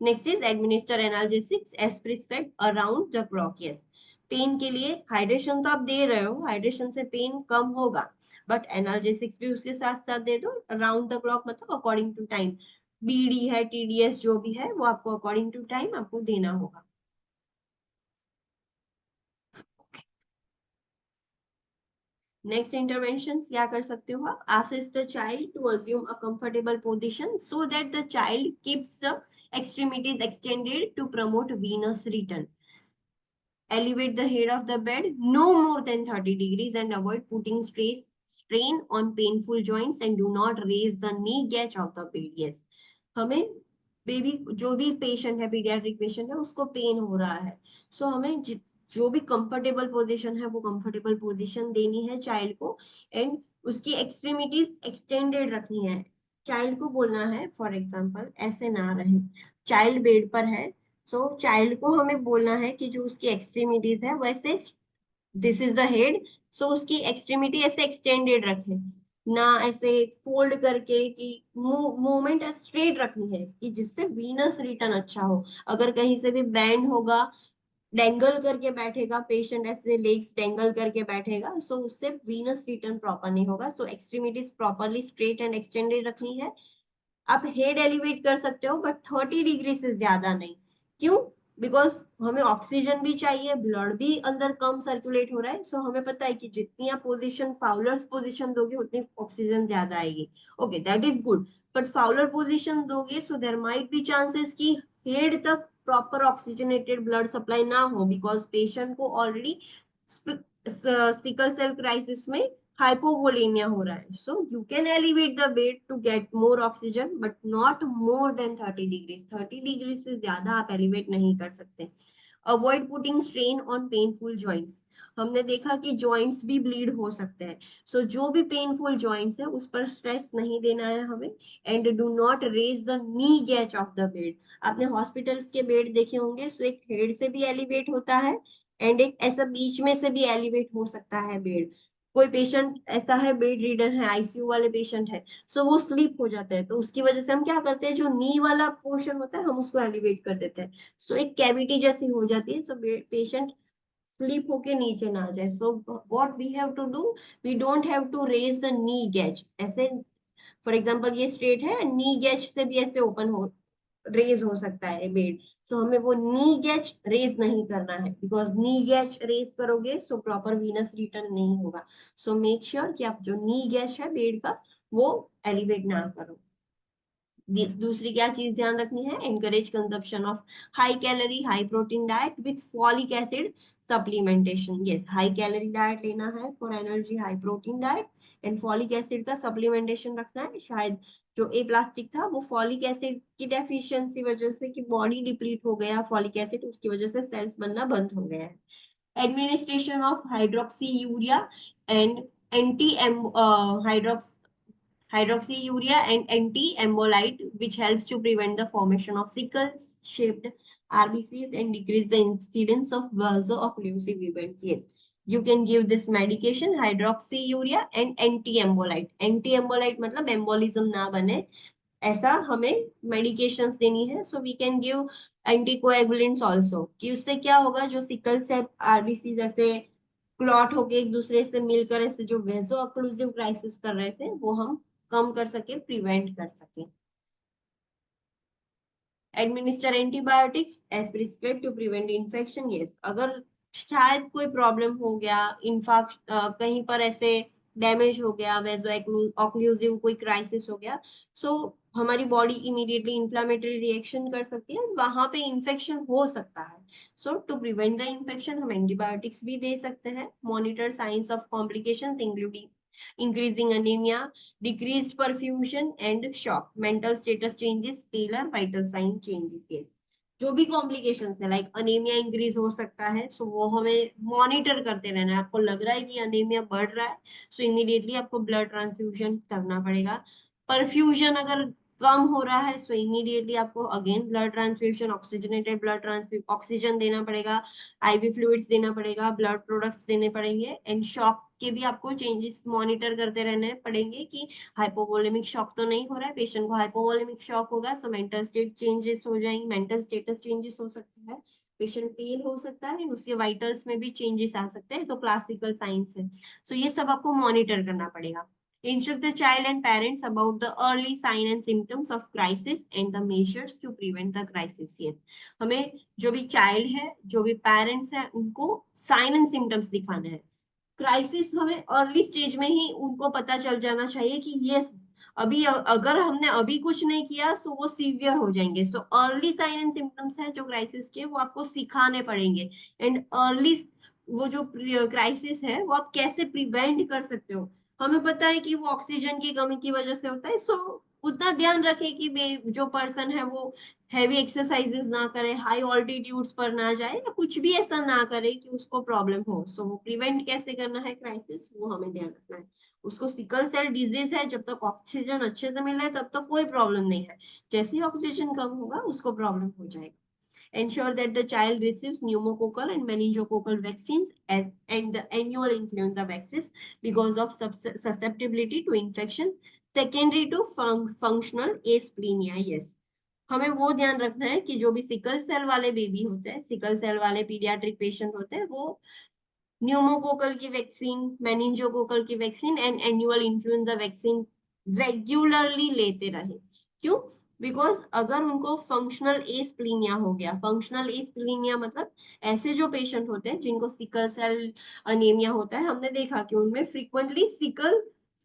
Next is administer analgesics as prescribed around the clock. Yes, pain के लिए हाइड्रेशन तो आप दे रहे हो, हाइड्रेशन से पेन कम होगा, बट एनाल्जेसिक्स भी उसके साथ साथ दे दो अराउंड द क्लॉक, मतलब अकॉर्डिंग टू टाइम। बीडी है, टीडीएस जो भी है, वो आपको अकॉर्डिंग टू टाइम आपको देना होगा। नेक्स्ट इंटरवेंशन क्या कर सकते हो आप, assist the child to assume a comfortable position so that the child keeps the extremities extended to promote venous return. Elevate the head of the bed no more than 30 degrees and avoid putting strain on painful joints and do not raise the knee gauge of the bed. Yes, हमें baby जो भी patient है, paediatric patient है, उसको pen हो रहा है, सो हमें जो भी कंफर्टेबल पोजीशन है वो कंफर्टेबल पोजीशन देनी है चाइल्ड को, एंड उसकी एक्सट्रीमिटीज एक्सटेंडेड रखनी है। चाइल्ड को बोलना है फॉर एग्जांपल ऐसे ना रहे, चाइल्ड बेड पर है, सो चाइल्ड को हमें बोलना है कि जो उसकी एक्सट्रीमिटीज है वैसे, दिस इज द हेड, सो उसकी एक्सट्रीमिटी ऐसे एक्सटेंडेड रखे, ना ऐसे फोल्ड करके, कि मूवमेंट स्ट्रेट रखनी है कि जिससे वीनस रिटर्न अच्छा हो। अगर कहीं से भी बैंड होगा, डेंगल करके बैठेगा पेशेंट, ऐसे लेग्स डेंगल करके बैठेगा, सो उससे वीनस रिटर्न प्रॉपर नहीं होगा। So extremities properly straight and extended रखनी है। आप हेड एलिवेट कर सकते हो बट 30 डिग्री से ज्यादा नहीं। क्यों? बिकॉज हमें ऑक्सीजन भी चाहिए, ब्लड भी अंदर कम सर्कुलेट हो रहा है, सो हमें पता है कि जितनी आप पोजीशन फाउलर्स पोजीशन दोगे उतनी ऑक्सीजन ज्यादा आएगी। Okay, that is good, but Fowler position दोगे so there might be chances कि हेड तक प्रॉपर ऑक्सीजनेटेड ब्लड सप्लाई ना हो, बिकॉज पेशेंट को ऑलरेडी सिकल सेल क्राइसिस में hypovolemia हो रहा है। So you can elevate the bed to get more oxygen, but not more than 30 degrees. 30 degree से ज्यादा आप elevate नहीं कर सकते। Avoid putting strain on painful joints. हमने देखा कि joints भी bleed हो सकते हैं, so जो भी painful joints है उस पर stress नहीं देना है हमें, and do not raise the knee gauge of the bed. आपने hospitals के bed देखे होंगे, so एक head से भी elevate होता है एंड एक ऐसा बीच में से भी एलिवेट हो सकता है बेड। कोई पेशेंट ऐसा है, बेड रीडर है, आईसीयू वाले पेशेंट है, सो वो स्लीप हो जाता है, तो उसकी वजह से हम क्या करते हैं, जो नी वाला पोर्शन होता है हम उसको एलिवेट कर देते हैं, सो एक कैविटी जैसी हो जाती है, सो पेशेंट स्लीप होके नीचे ना आ जाए। So what we have to do, we don't have to raise the knee gatch ऐसे। फॉर एग्जांपल ये स्ट्रेट है, नी गैज से भी ऐसे ओपन हो, रेज हो सकता है बेड, तो हमें वो नी गैच रेज नहीं करना है, बिकॉज नी गैच रेज करोगे सो प्रॉपर वीनस रिटर्न नहीं होगा। सो मेक श्योर कि आप जो नी गैच है बेड का वो एलिवेट ना करो। दूसरी क्या चीज ध्यान रखनी है, encourage consumption of high calorie high protein diet with folic acid supplementation. Yes, high calorie diet लेना है for energy, high protein diet and folic acid का सप्लीमेंटेशन रखना है। शायद जो ए प्लास्टिक था वो फॉलिक एसिड की डेफिशिएंसी वजह से, कि बॉडी डिप्लीट हो गया फॉलिक एसिड, उसकी वजह से सेल्स बनना बंद हो गया है। Administration of hydroxy urea and anti hydroxyurea and anti-embolite, which helps to prevent the formation of sickle-shaped RBCs and decrease the incidence of vaso-occlusive events. Yes, you can give this medication hydroxyurea and anti-embolite. Anti-embolite मतलब embolism ना बने ऐसा हमें medications देनी है. So we can give anticoagulants also. कि उससे क्या होगा, जो sickle cell RBCs ऐसे क्लॉट होके एक दूसरे से मिलकर ऐसे जो वेजो ऑक्लूसिव क्राइसिस कर रहे थे वो हम कम कर सके, प्रिवेंट कर सके। Administer antibiotics as prescribe to prevent infection. Yes, अगर शायद कोई प्रॉब्लम हो गया, इन्फेक्ट कहीं पर ऐसे डैमेज हो गया, वेजो ऑक्लूसिव कोई क्राइसिस हो गया, सो हमारी बॉडी इमीडिएटली इंफ्लेमेटरी रिएक्शन कर सकती है, वहां पे इन्फेक्शन हो सकता है। So to prevent the infection हम एंटीबायोटिक्स भी दे सकते हैं। Monitor science of complications including increasing anemia, decreased perfusion and shock, mental status changes, pallor, vital sign changes. Yes, जो भी कॉम्प्लिकेशंस है लाइक अनेमिया इंक्रीज हो सकता है, सो वो हमें मॉनिटर करते रहना है। आपको लग रहा है कि अनेमिया बढ़ रहा है, सो इमीडिएटली आपको ब्लड ट्रांसफ्यूजन करना पड़ेगा। परफ्यूजन अगर कम हो रहा है, सो इमीडिएटली आपको again blood transfusion, oxygenated blood transfusion, oxygen देना पड़ेगा, आईवी फ्लूइड्स देना पड़ेगा, ब्लड प्रोडक्ट्स देने पड़ेंगे, एंड शॉक के भी आपको चेंजेस मॉनिटर करते रहने पड़ेंगे कि हाइपोवोलेमिक शॉक तो नहीं हो रहा है। पेशेंट को हाइपोवोलेमिक शॉक होगा सो मेंटल स्टेट चेंजेस हो जाएंगे, मेंटल स्टेटस चेंजेस हो सकता है, पेशेंट पेल हो सकता है, उसके वाइटल्स में भी चेंजेस आ सकते हैं, तो क्लासिकल साइंस है। सो ये सब आपको मॉनिटर करना पड़ेगा। Instruct the child and parents about the early sign and symptoms of crisis and the measures to prevent the crisis. Yes, हमें जो भी child है, जो भी parents है, उनको sign and symptoms दिखाना है। क्राइसिस हमें अर्ली स्टेज में ही उनको पता चल जाना चाहिए कि ये अगर हमने अभी कुछ नहीं किया सो वो सीवियर हो जाएंगे। So early sign and symptoms है जो क्राइसिस के, वो आपको सिखाने पड़ेंगे। एंड अर्ली वो जो क्राइसिस है वो आप कैसे प्रिवेंट कर सकते हो। हमें पता है कि वो ऑक्सीजन की कमी की वजह से होता है, सो उतना ध्यान रखें कि जो पर्सन है वो हैवी एक्सरसाइजेस ना करे, हाई ऑल्टीट्यूड्स पर ना जाए, या कुछ भी ऐसा ना करे कि उसको प्रॉब्लम हो। सो वो प्रिवेंट कैसे करना है क्राइसिस, वो हमें ध्यान रखना है। उसको सिकल सेल डिजीज है, जब तक ऑक्सीजन अच्छे से मिल रहा है तब तक कोई प्रॉब्लम नहीं है। जैसे ही ऑक्सीजन कम होगा उसको प्रॉब्लम हो जाएगा। Ensure that the child receives pneumococcal and meningococcal vaccines and the annual influenza vaccines because of susceptibility to infection secondary to functional asplenia. Yes, हमें वो ध्यान रखना है कि जो भी सिकल सेल वाले बेबी होते हैं, सिकल सेल वाले पीडियाट्रिक पेशेंट होते हैं, वो न्यूमोकोकल की वैक्सीन, मेनिंजोकोकल की vaccine and annual influenza vaccine regularly लेते रहे। क्यों? बिकॉज अगर उनको फंक्शनल एस्प्लीनिया हो गया, फंक्शनल एस्प्लीनिया मतलब ऐसे जो पेशेंट होते हैं जिनको सिकल सेल अनीमिया होता है, हमने देखा कि उनमें फ्रीक्वेंटली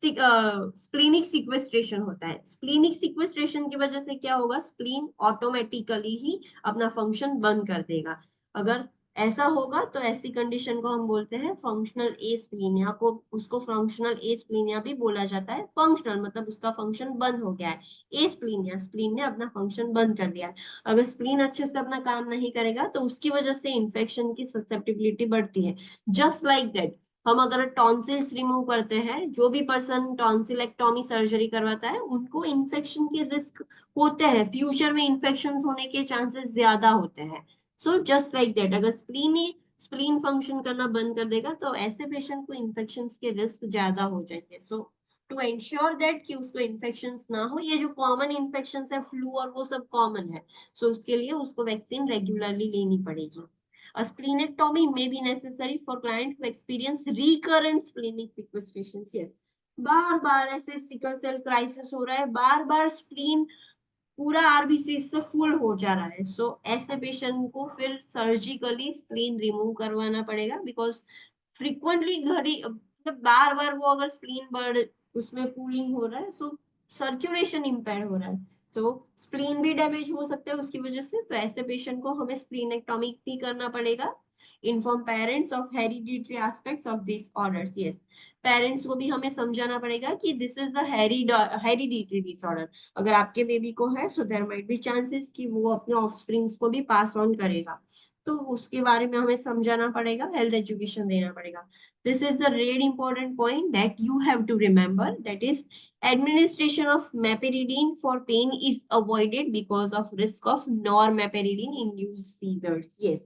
स्प्लीनिक सिक्वेस्ट्रेशन होता है। स्प्लीनिक सिक्वेस्ट्रेशन की वजह से क्या होगा, स्प्लीन ऑटोमेटिकली ही अपना फंक्शन बंद कर देगा। अगर ऐसा होगा तो ऐसी कंडीशन को हम बोलते हैं फंक्शनल एस्प्लीनिया को। उसको फंक्शनल एस्प्लीनिया भी बोला जाता है। फंक्शनल मतलब उसका फंक्शन बंद हो गया है। एस्प्लीनिया, स्प्लीन ने अपना फंक्शन बंद कर दिया है। अगर स्प्लीन अच्छे से अपना काम नहीं करेगा तो उसकी वजह से इंफेक्शन की ससेप्टिबिलिटी बढ़ती है। जस्ट लाइक दैट, हम अगर टॉन्सिल्स रिमूव करते हैं, जो भी पर्सन टॉन्सिलेक्टोमी सर्जरी करवाता है उनको इन्फेक्शन के रिस्क होते हैं, फ्यूचर में इन्फेक्शन होने के चांसेस ज्यादा होते हैं। सो जस्ट लाइक दैट, अगर स्प्लीन फंक्शन करना बंद कर देगा तो ऐसे पेशेंट को इन्फेक्शन के रिस्क ज्यादा हो जाएंगे। सो टू एंश्योर दैट कि उसको इन्फेक्शन ना हो, ये जो कॉमन इन्फेक्शन है फ्लू और वो सब कॉमन है, सो उसके लिए उसको वैक्सीन रेगुलरली लेनी पड़ेगी। A splenectomy may be necessary for client who experience recurrent splenic sequestrations. Yes, बार बार ऐसे सिकल सेल क्राइसिस हो रहा है, बार बार स्प्लीन पूरा आरबीसी से फुल हो जा रहा है। सो ऐसे पेशेंट को फिर सर्जिकली स्प्लीन रिमूव करवाना पड़ेगा। बिकॉज फ्रिक्वेंटली घड़ी मतलब बार बार वो अगर स्प्लीन बढ़ उसमें पूलिंग हो रहा है, सो सर्कुलेशन इम्पेयर हो रहा है, तो स्प्लीन भी डैमेज हो सकता है उसकी वजह से। तो ऐसे पेशेंट को हमें स्प्लीनेक्टोमी भी करना पड़ेगा। Inform parents of hereditary aspects of this orders. Yes, parents को भी हमें समझाना पड़ेगा कि this is the hereditary disorder. अगर आपके बेबी को है so there might be chances कि वो अपने ऑफस्प्रिंग्स को भी पास ऑन करेगा, तो उसके बारे में हमें समझाना पड़ेगा, हेल्थ एजुकेशन देना पड़ेगा। This is the really important point that you have to remember, that is administration of meperidine for pain is avoided because of risk of normeperidine induced seizures. Yes,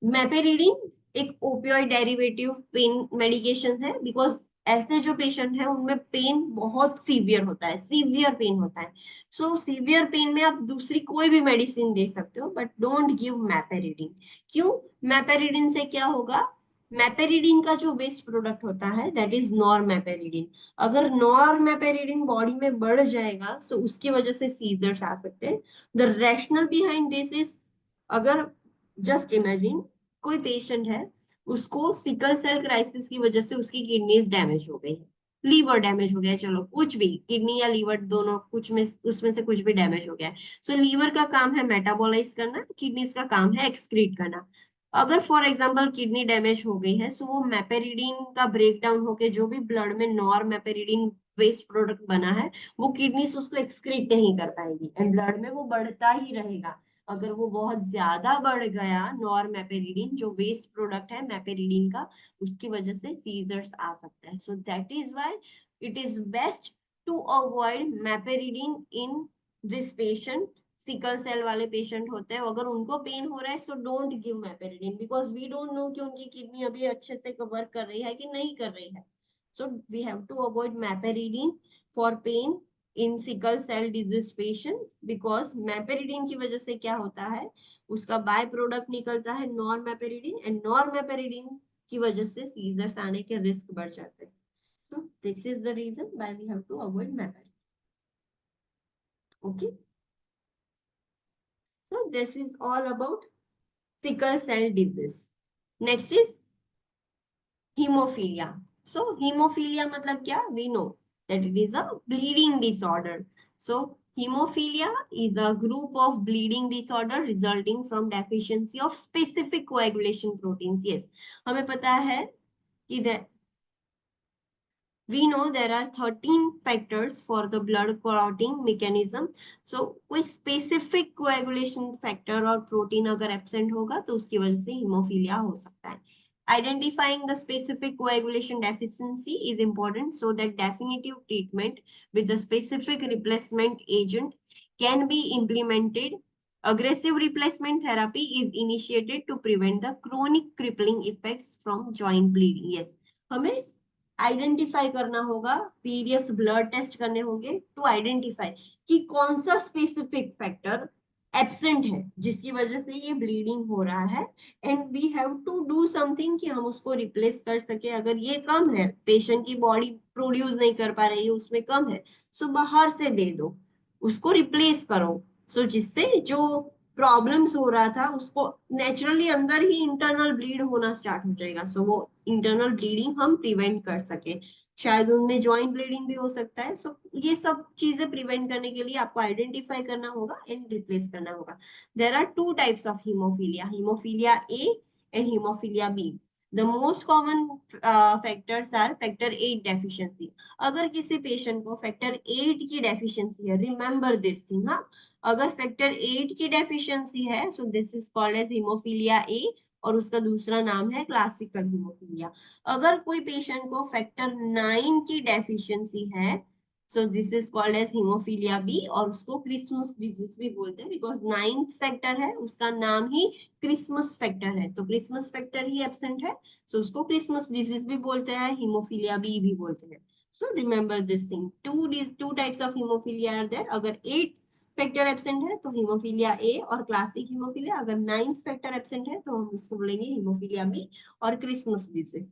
मेपेरिडीन एक ओपियोइड डेरिवेटिव पेन मेडिकेशन है। Because ऐसे जो patient है उनमें pen बहुत severe होता है, severe pain होता है। सो सीवियर पेन में आप दूसरी कोई भी मेडिसिन दे सकते हो बट डोंट गिव मेपेरिडीन। क्यों? मेपेरिडीन से क्या होगा, मेपेरिडीन का जो वेस्ट प्रोडक्ट होता है दैट इज नॉरमेपेरिडीन। अगर नॉरमेपेरिडीन बॉडी में बढ़ जाएगा सो उसकी वजह से सीजर्स आ सकते हैं। The rational behind this is, अगर जस्ट इमेजिन कोई पेशेंट है, उसको सिकल सेल क्राइसिस की वजह से उसकी किडनीज डैमेज हो गई, लीवर डैमेज हो गया, चलो कुछ भी, किडनी या लीवर दोनों कुछ में उसमें से कुछ भी डैमेज हो गया है। सो लीवर का काम है मेटाबोलाइज करना, किडनीज का काम है एक्सक्रीट करना। अगर फॉर एग्जांपल किडनी डैमेज हो गई है, सो वो मेपेरिडीन का ब्रेक डाउन होके जो भी ब्लड में नॉर मेपेरिडीन वेस्ट प्रोडक्ट बना है वो किडनीज उसको एक्सक्रीट नहीं कर पाएगी एंड ब्लड में वो बढ़ता ही रहेगा। अगर वो बहुत ज्यादा बढ़ गया नॉरमेपेरिडीन जो वेस्ट प्रोडक्ट है मेपेरिडीन का, उसकी वजह से सीजर्स आ सकता है। So that is why it is best to avoid meperidine in this patient. Sickle cell वाले पेशेंट होते हैं, अगर उनको पेन हो रहा है so don't give meperidine, because we don't know कि उनकी किडनी अभी अच्छे से वर्क कर रही है कि नहीं कर रही है। So we have to avoid meperidine for pain in sickle cell disease patient. Because meperidine की वजह से क्या होता है, उसका बाय प्रोडक्ट निकलता है नॉरमेपेरिडीन एंड नॉरमेपेरिडीन की वजह से सीजर्स आने के रिस्क बढ़ जाते हैं। so this is the reason why we have to avoid meperidine. Okay, so this is all about sickle cell disease. Next is haemophilia. So haemophilia मतलब क्या, we know that it is a bleeding disorder. So hemophilia is a group of bleeding disorder resulting from deficiency of specific coagulation proteins. Yes, हमें पता है कि we know there are 13 factors for the blood clotting mechanism. So कोई specific coagulation factor और protein अगर absent होगा तो उसकी वजह से hemophilia हो सकता है. Identifying the specific coagulation deficiency is important so that definitive treatment with the specific replacement agent can be implemented. Aggressive replacement therapy is initiated to prevent the chronic crippling effects from joint bleeding. Yes, हमें identify करना होगा, various blood test करने होंगे to identify कि कौन सा specific factor absent है जिसकी वजह से ये ब्लीडिंग हो रहा है, and we have to do something कि हम उसको रिप्लेस कर सके. अगर ये कम है, पेशेंट की बॉडी प्रोड्यूस नहीं कर पा रही है, उसमें कम है, सो बाहर से दे दो, उसको रिप्लेस करो. सो जिससे जो प्रॉब्लम्स हो रहा था उसको नेचुरली अंदर ही इंटरनल ब्लीड होना स्टार्ट हो जाएगा. सो वो इंटरनल ब्लीडिंग हम प्रिवेंट कर सके. शायद उनमें जॉइंट ब्लीडिंग भी हो सकता है. सो ये सब चीजें प्रिवेंट करने के लिए आपको आइडेंटिफाई करना होगा एंड रिप्लेस करना होगा. There are two types of haemophilia, haemophilia A and haemophilia B. The most common factors are factor 8 deficiency. अगर किसी पेशेंट को फैक्टर 8 की डेफिशिएंसी है, रिमेंबर दिस थिंग, हाँ, अगर फैक्टर 8 की डेफिशिएंसी है so this is called as haemophilia A, और उसका दूसरा नाम है क्लासिकल हीमोफीलिया. अगर कोई पेशेंट को फैक्टर 9 की डेफिशिएंसी है so this is called as haemophilia B, और उसको क्रिसमस डिजीज भी बोलते हैं बिकॉज 9th फैक्टर है, उसका नाम ही क्रिसमस फैक्टर है, तो क्रिसमस फैक्टर ही एब्सेंट है, सो उसको क्रिसमस डिजीज भी बोलते हैं, हीमोफीलिया बी भी बोलते हैं. So remember this thing, two types of haemophilia are there. अगर 8 फैक्टर एब्सेंट है तो हीमोफीलिया ए और क्लासिक हीमोफीलिया. अगर 9th फैक्टर एब्सेंट है तो हम उसको बोलेंगे हीमोफीलिया बी और Christmas disease.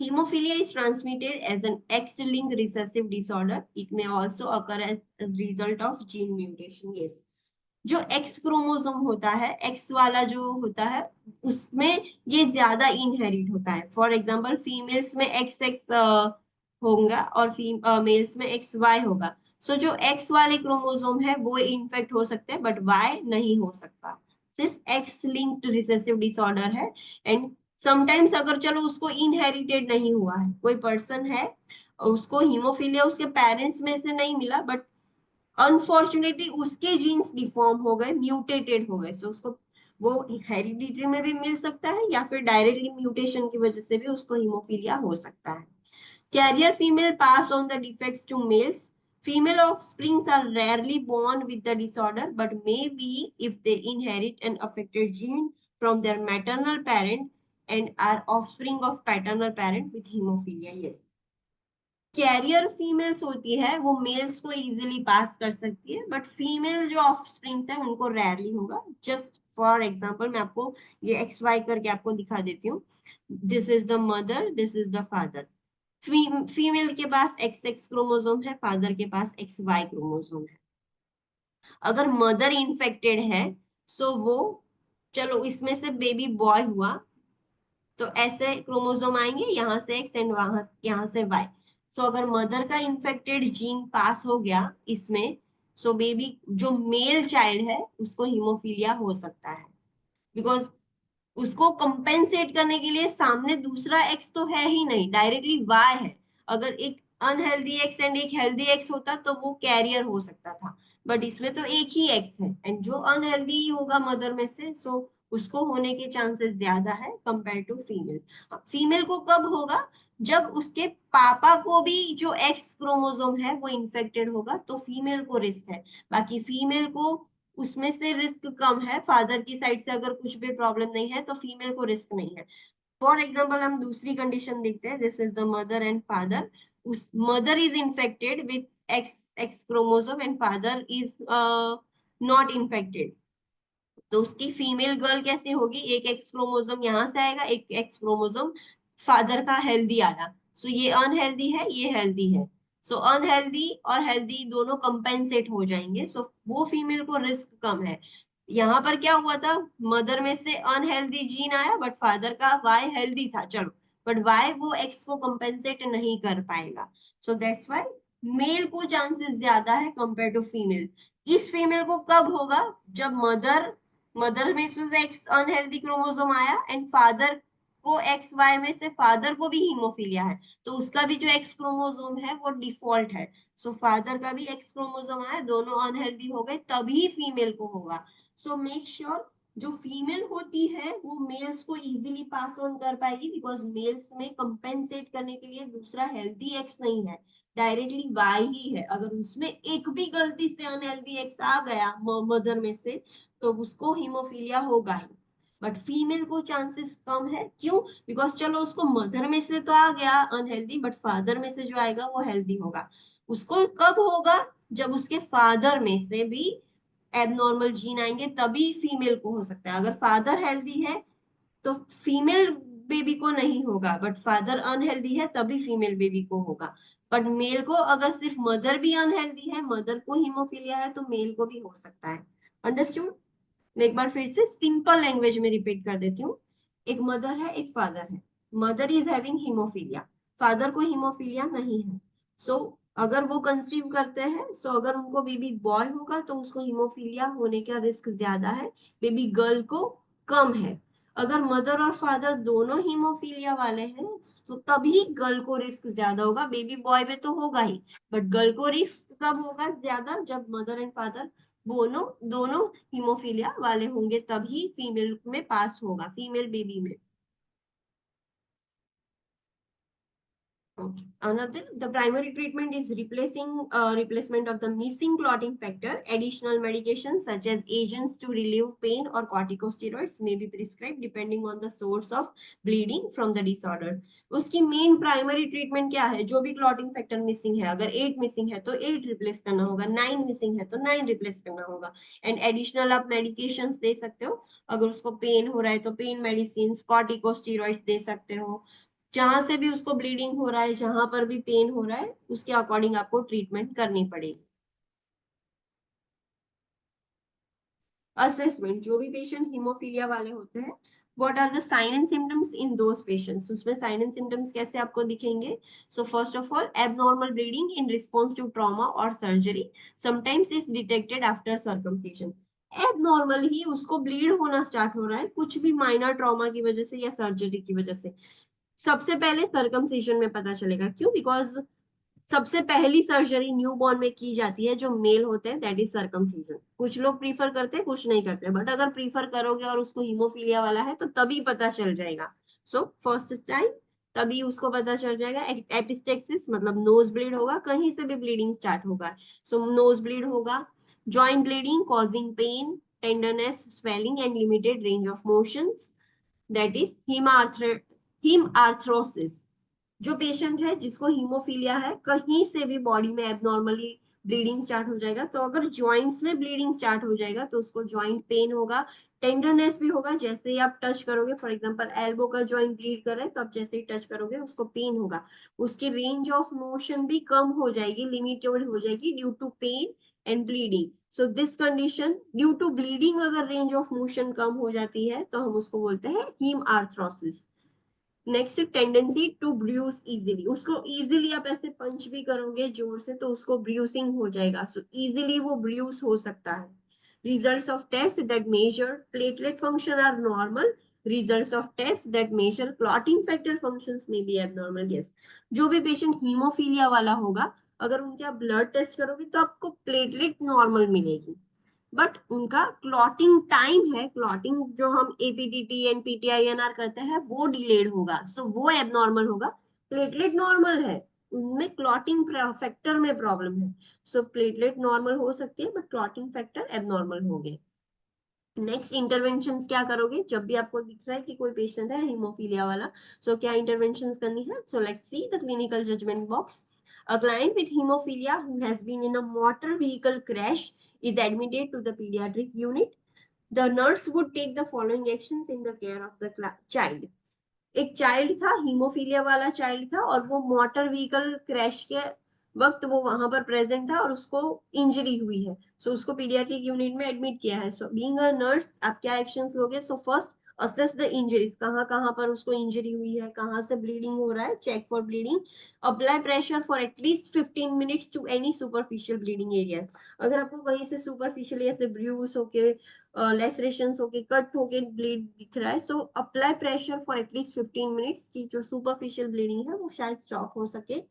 Hemophilia is transmitted as an X-linked recessive disorder. It may also occur as a result of gene mutation. Yes. जो X क्रोमोसोम होता है, X वाला जो होता है, उसमें ये ज्यादा इनहेरिट होता है. फॉर एग्जाम्पल फीमेल्स में XX होगा और मेल्स में XY होगा. सो जो X वाले क्रोमोसोम है वो इन्फेक्ट हो सकते हैं बट Y नहीं हो सकता. सिर्फ X लिंक्ड रिसेसिव डिसऑर्डर है. एंड समटाइम्स अगर चलो उसको इनहेरिटेड नहीं हुआ है, कोई पर्सन है उसको हीमोफीलिया उसके पेरेंट्स में से नहीं मिला बट अनफॉर्चुनेटली उसके जीन्स डिफॉर्म हो गए, म्यूटेटेड हो गए, सो उसको वो हेरिडिटरी में भी मिल सकता है या फिर डायरेक्टली म्यूटेशन की वजह से भी उसको हीमोफीलिया हो सकता है. Carrier female pass on the defects to males. Female offsprings are rarely born with the disorder, but may be if they inherit an affected gene from their maternal parent and are offspring of paternal parent with hemophilia. Yes. Carrier females होती है वो mails को easily pass कर सकती है, but female जो offsprings है उनको रेयरली होगा. जस्ट फॉर एग्जांपल मैं आपको ये XY करके आपको दिखा देती हूँ. This is the mother, this is the father. Female के पास XX क्रोमोसोम है, फादर के पास XY क्रोमोसोम है. अगर मदर इन्फेक्टेड है सो वो, चलो इसमें से बेबी बॉय हुआ तो ऐसे क्रोमोसोम आएंगे, यहाँ से X एंड वहां यहाँ से Y. सो अगर मदर का इन्फेक्टेड जीन पास हो गया इसमें, सो बेबी जो मेल चाइल्ड है उसको हीमोफीलिया हो सकता है बिकॉज उसको कंपेंसेट करने के लिए सामने दूसरा एक्स तो है ही नहीं, डायरेक्टली वाई है. अगर एक अनहेल्दी एक्स एंड एक हेल्दी एक्स होता तो वो कैरियर हो सकता था, बट इसमें तो एक ही एक्स है एंड जो अनहेल्दी होगा मदर में से, सो उसको होने के चांसेस ज्यादा है कंपेयर टू फीमेल. फीमेल को कब होगा, जब उसके पापा को भी जो एक्स क्रोमोसोम है वो इन्फेक्टेड होगा तो फीमेल को रिस्क है. बाकी फीमेल को उसमें से रिस्क कम है, फादर की साइड से अगर कुछ भी प्रॉब्लम नहीं है तो फीमेल को रिस्क नहीं है. फॉर एग्जाम्पल हम दूसरी कंडीशन देखते हैं. This is the mother and father. उस mother is infected with X X chromosome and father is not infected. तो उसकी फीमेल गर्ल कैसे होगी, एक एक्स क्रोमोसोम यहाँ से आएगा, एक एक्स क्रोमोसोम फादर का हेल्दी आया. सो ये अनहेल्दी है, ये हेल्दी है. सो अनहेल्दी और हेल्दी दोनों कंपेंसेट हो जाएंगे. सो वो फीमेल को रिस्क कम है. यहाँ पर क्या हुआ था, मदर में से अनहेल्दी जीन आया बट फादर का वाई हेल्दी था. चलो बट वाई वो एक्स को कंपेंसेट नहीं कर पाएगा. सो दैट्स वाई मेल को चांसेस ज्यादा है कंपेयर टू फीमेल. इस फीमेल को कब होगा? जब मदर मदर में से एक्स अनहेल्दी क्रोमोसोम आया एंड फादर को एक्स वाई में से फादर को भी हीमोफीलिया है, तो उसका भी जो एक्स क्रोमोसोम है वो डिफॉल्ट है. सो फादर का भी एक्स क्रोमोसोम आया, दोनों अनहेल्दी हो गए, तभी फीमेल को होगा. सो मेक श्योर जो फीमेल होती है वो मेल्स को इजीली पास ऑन कर पाएगी, बिकॉज मेल्स में कंपेंसेट करने के लिए दूसरा हेल्दी एक्स नहीं है, डायरेक्टली वाई ही है. अगर उसमें एक भी गलती से अनहेल्दी एक्स आ गया मदर में से, तो उसको हीमोफीलिया होगा ही. बट फीमेल को चांसेस कम है. क्यों? बिकॉज चलो उसको मदर में से तो आ गया अनहेल्दी, बट फादर में से जो आएगा वो हेल्दी होगा. उसको कब होगा? जब उसके फादर में से भी एबनॉर्मल जीन आएंगे, तभी फीमेल को हो सकता है. अगर फादर हेल्दी है तो फीमेल बेबी को नहीं होगा, बट फादर अनहेल्दी है तभी फीमेल बेबी को होगा. बट मेल को अगर सिर्फ मदर भी अनहेल्दी है, मदर को हीमोफीलिया है, तो मेल को भी हो सकता है. अंडरस्टूड? मैं एक बार फिर से सिंपल लैंग्वेज में रिपीट कर देती हूँ. एक मदर है, एक फादर है. Mother is having haemophilia, father को हीमोफीलिया नहीं है. सो अगर वो कंसीव करते हैं, सो अगर उनको बेबी बॉय होगा तो उसको हीमोफीलिया होने का रिस्क ज्यादा है, बेबी गर्ल को कम है. अगर मदर और फादर दोनों हीमोफीलिया वाले हैं, तो तभी गर्ल को रिस्क ज्यादा होगा. बेबी बॉय में तो होगा ही, बट गर्ल को रिस्क कब होगा ज्यादा? जब मदर एंड फादर दोनों दोनों हीमोफीलिया वाले होंगे, तभी फीमेल में पास होगा, फीमेल बेबी में. Okay. Another, the primary treatment is replacement of the missing clotting factor. Additional medications such as agents to relieve pain or corticosteroids may be prescribed depending on the source of bleeding from the disorder. उसकी main primary treatment क्या है? जो भी clotting factor missing है, अगर 8 missing है तो 8 replace करना होगा, 9 मिसिंग है तो 9 रिप्लेस करना होगा. एंड एडिशनल आप मेडिकेशंस दे सकते हो. अगर उसको पेन हो रहा है तो पेन मेडिसिन, कॉर्टिकोस्टेरॉइड्स दे सकते हो. जहां से भी उसको ब्लीडिंग हो रहा है, जहां पर भी पेन हो रहा है, उसके अकॉर्डिंग आपको ट्रीटमेंट करनी पड़ेगी. असेसमेंट, जो भी पेशेंट हीमोफीलिया वाले होते हैं, what are the sign and symptoms in those patients. उसमें साइन एंड सिम्टम्स कैसे आपको दिखेंगे? So first of all, abnormal bleeding in response to trauma और surgery, sometimes is detected after circumcision. Abnormal ही उसको ब्लीड होना स्टार्ट हो रहा है, कुछ भी माइनर ट्रॉमा की वजह से या सर्जरी की वजह से. सबसे पहले सर्कमसिजन में पता चलेगा. क्यों? बिकॉज सबसे पहली सर्जरी न्यूबॉर्न में की जाती है जो मेल होते हैं, दैट इज सर्कमसिजन. कुछ लोग प्रीफर करते हैं, कुछ नहीं करते, बट अगर प्रीफर करोगे और उसको हीमोफीलिया वाला है तो तभी पता चल जाएगा. सो फर्स्ट टाइम तभी उसको पता चल जाएगा. एपिस्टेक्सिस मतलब नोज ब्लीड होगा, कहीं से भी ब्लीडिंग स्टार्ट होगा. सो नोज ब्लीड होगा. Joint bleeding causing pain, tenderness, swelling and limited range of motion, that is haemarthrosis. जो पेशेंट है जिसको हीमोफीलिया है, कहीं से भी बॉडी में एबनॉर्मली ब्लीडिंग स्टार्ट हो जाएगा. तो अगर जॉइंट्स में ब्लीडिंग स्टार्ट हो जाएगा तो उसको जॉइंट पेन होगा, टेंडरनेस भी होगा. जैसे ही आप टच करोगे, फॉर एग्जांपल एल्बो का जॉइंट ब्लीड कर रहा है, तो आप जैसे ही टच करोगे उसको पेन होगा. उसकी रेंज ऑफ मोशन भी कम हो जाएगी, लिमिटेड हो जाएगी due to pain and bleeding. So this condition due to bleeding, अगर रेंज ऑफ मोशन कम हो जाती है तो हम उसको बोलते हैं haemarthrosis. Next, tendency to bruise easily. उसको इजीली आप ऐसे पंच भी करोगे जोर से तो उसको ब्रूसिंग हो जाएगा. सो इजीली वो ब्रूस हो सकता है. Results of test that measure platelet function are normal. Results of test that measure clotting factor functions में बी एबनॉर्मल. यस, जो भी पेशेंट हीमोफीलिया वाला होगा, अगर उनके आप ब्लड टेस्ट करोगे तो आपको प्लेटलेट नॉर्मल मिलेगी, बट उनका क्लॉटिंग टाइम है, क्लॉटिंग जो हम एपीटीटी एंड पीटीआईएनआर करते हैं वो डिलेड होगा. सो वो एबनॉर्मल होगा. प्लेटलेट नॉर्मल है, उनमें क्लॉटिंग फैक्टर में प्रॉब्लम है. सो प्लेटलेट नॉर्मल हो सकती है, बट क्लॉटिंग फैक्टर एबनॉर्मल हो गए. नेक्स्ट, इंटरवेंशन क्या करोगे जब भी आपको दिख रहा है कि कोई पेशेंट है हीमोफीलिया वाला? सो क्या इंटरवेंशन करनी है? So let's see the clinical judgement box. A client with hemophilia who has been in a motor vehicle crash is admitted to the pediatric unit. The nurse would take the following actions in the care of the child. एक child था, haemophilia वाला child था, और वो motor vehicle crash के वक्त वो वहां पर प्रेजेंट था और उसको इंजरी हुई है. सो उसको पीडियाट्रिक यूनिट में एडमिट किया है. सो बीइंग अ नर्स आप क्या एक्शंस लोगे? So first, assess the injuries, कहाँ कहाँ पर उसको इंजरी हुई है, कहाँ से ब्लीडिंग हो रहा है, check for bleeding, apply pressure for at least 15 minutes to any superficial bleeding area. अगर आपको कहीं से सुपरफिशियल ऐसे ब्रूस होके, लेसरेशंस होके, कट होके ब्लीड दिख रहा है, so apply pressure for at least 15 minutes की जो सुपरफिशियल ब्लीडिंग है वो शायद स्टॉप हो सके।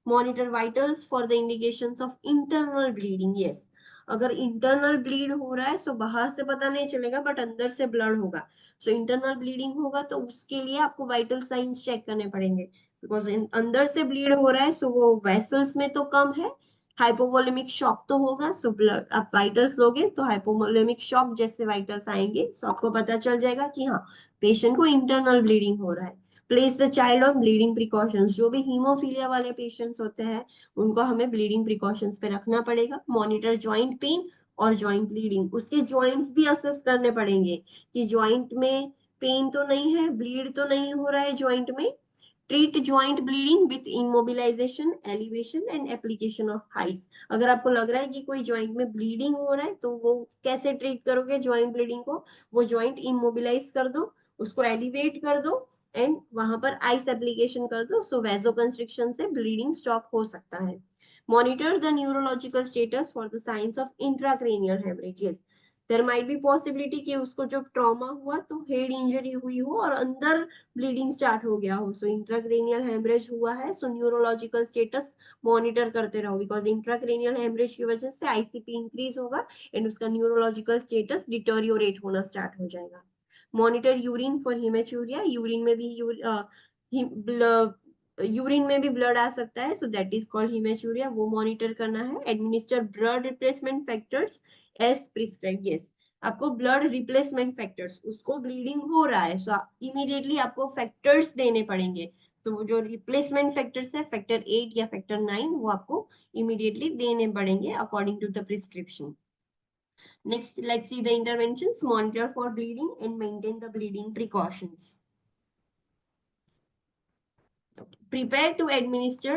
Monitor vitals for the indications of internal bleeding. Yes, अगर इंटरनल ब्लीड हो रहा है सो बाहर से पता नहीं चलेगा बट अंदर से ब्लड होगा। सो इंटरनल ब्लीडिंग होगा तो उसके लिए आपको वाइटल साइंस चेक करने पड़ेंगे, बिकॉज अंदर से ब्लीड हो रहा है सो वो वेसल्स में तो कम है, हाइपोवोलेमिक शॉक तो होगा। सो ब्लड आप वाइटल्स लोगे तो हाइपोवोलेमिक शॉक जैसे वाइटल्स आएंगे, सो आपको पता चल जाएगा कि हाँ पेशेंट को इंटरनल ब्लीडिंग हो रहा है। Place the child on bleeding precautions, जो भी हीमोफीलिया वाले पेशेंट्स होते हैं उनको हमें ब्लीडिंग प्रिकॉशंस पे रखना पड़ेगा। मॉनिटर जॉइंट पेन और जॉइंट ब्लीडिंग, उसके जॉइंट्स भी असेस करने पड़ेंगे कि जॉइंट में पेन तो नहीं है, ब्लीड तो नहीं हो रहा है जॉइंट में। Treat joint bleeding with immobilisation, elevation and application of ice. अगर आपको लग रहा है कि कोई जॉइंट में ब्लीडिंग हो रहा है तो वो कैसे ट्रीट करोगे जॉइंट ब्लीडिंग को? वो जॉइंट इमोबिलाइज कर दो, उसको एलिवेट कर दो एंड वहां पर आइस एप्लीकेशन कर दो, सो वेजोकंस्ट्रिक्शन से ब्लीडिंग स्टॉप हो सकता है। Monitor the neurological status for the signs of intracranial haemorrhages. There might be possibility कि उसको जब ट्रॉमा हुआ तो हेड इंजरी हुई हो और अंदर ब्लीडिंग स्टार्ट हो गया हो, सो इंट्राक्रेनियल हेमरेज हुआ है, सो न्यूरोलॉजिकल स्टेटस मॉनिटर करते रहो, बिकॉज इंट्राक्रेनियल हेमरेज की वजह से आईसीपी इंक्रीज होगा एंड उसका न्यूरोलॉजिकल स्टेटस डिटोरियोरेट होना स्टार्ट हो जाएगा। Monitor urine for haematuria, urine में भी ब्लड आ सकता है, so that is called haematuria, वो मॉनिटर करना है। Administer blood replacement factors as prescribe. Yes, आपको ब्लड रिप्लेसमेंट फैक्टर्स, उसको ब्लीडिंग हो रहा है सो इमीडिएटली आपको फैक्टर्स देने पड़ेंगे। तो वो जो रिप्लेसमेंट फैक्टर्स है फैक्टर 8 या फैक्टर 9 वो आपको इमीडिएटली देने पड़ेंगे according to the prescription. Next, let's see the interventions. Monitor for bleeding and maintain the bleeding precautions. Prepare to administer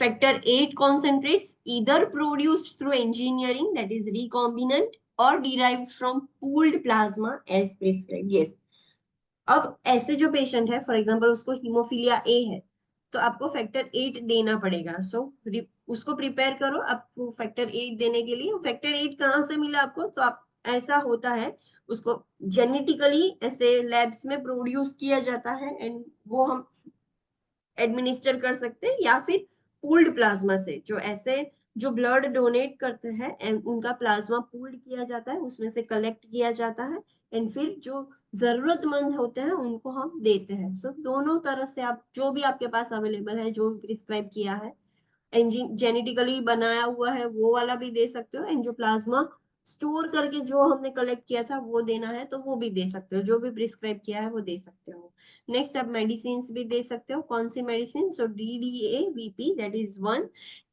factor 8 concentrates either produced through engineering, that is recombinant, or derived from pooled plasma as prescribed. Yes. अब ऐसे जो patient है for example उसको haemophilia A है तो आपको factor 8 देना पड़ेगा। सो उसको प्रिपेयर करो आपको फैक्टर 8 देने के लिए। फैक्टर 8 कहाँ से मिला आपको? तो आप ऐसा होता है उसको जेनेटिकली ऐसे लैब्स में प्रोड्यूस किया जाता है एंड वो हम एडमिनिस्टर कर सकते हैं, या फिर पूल्ड प्लाज्मा से जो ऐसे जो ब्लड डोनेट करते हैं उनका प्लाज्मा पूल्ड किया जाता है, उसमें से कलेक्ट किया जाता है एंड फिर जो जरूरतमंद होते हैं उनको हम देते हैं। सो दोनों तरह से आप जो भी आपके पास अवेलेबल है, जो प्रिस्क्राइब किया है, जेनेटिकली बनाया हुआ है वो वाला भी दे सकते हो एंड जो प्लाज्मा स्टोर करके जो हमने कलेक्ट किया था वो देना है तो वो भी दे सकते हो, जो भी प्रिस्क्राइब किया है वो दे सकते हो। नेक्स्ट आप मेडिसिन भी दे सकते हो। कौन सी medicine? So DDAVP, that is one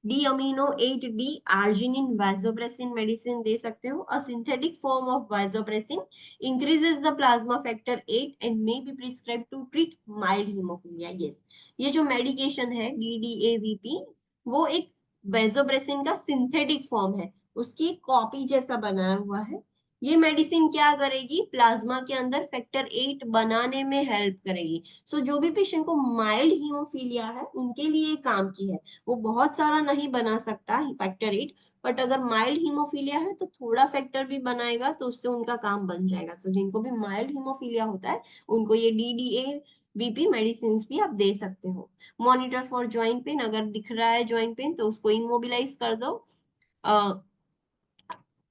D amino 8D arginine vasopressin medicine दे सकते हो। A synthetic form of vasopressin increases the plasma factor 8 and may be prescribe to treat mild haemophilia. Yes, ये जो मेडिकेशन है DDAVP वो एक बेजोब्रेसिन का synthetic form है, उसकी कॉपी जैसा बनाया हुआ है। ये मेडिसिन क्या करेगी? प्लाज्मा के अंदर फैक्टर 8 बनाने में हेल्प करेगी। सो जो भी पेशेंट को माइल्ड हीमोफीलिया है उनके लिए काम की है। वो बहुत सारा नहीं बना सकता फैक्टर 8, बट अगर माइल्ड हीमोफीलिया है तो थोड़ा फैक्टर भी बनाएगा तो उससे उनका काम बन जाएगा। सो जिनको भी माइल्ड हीमोफीलिया होता है उनको ये DDAVP मेडिसिन भी आप दे सकते हो। मॉनिटर फॉर ज्वाइंट पेन, अगर दिख रहा है ज्वाइंट पेन तो उसको इमोबिलाइज कर दो।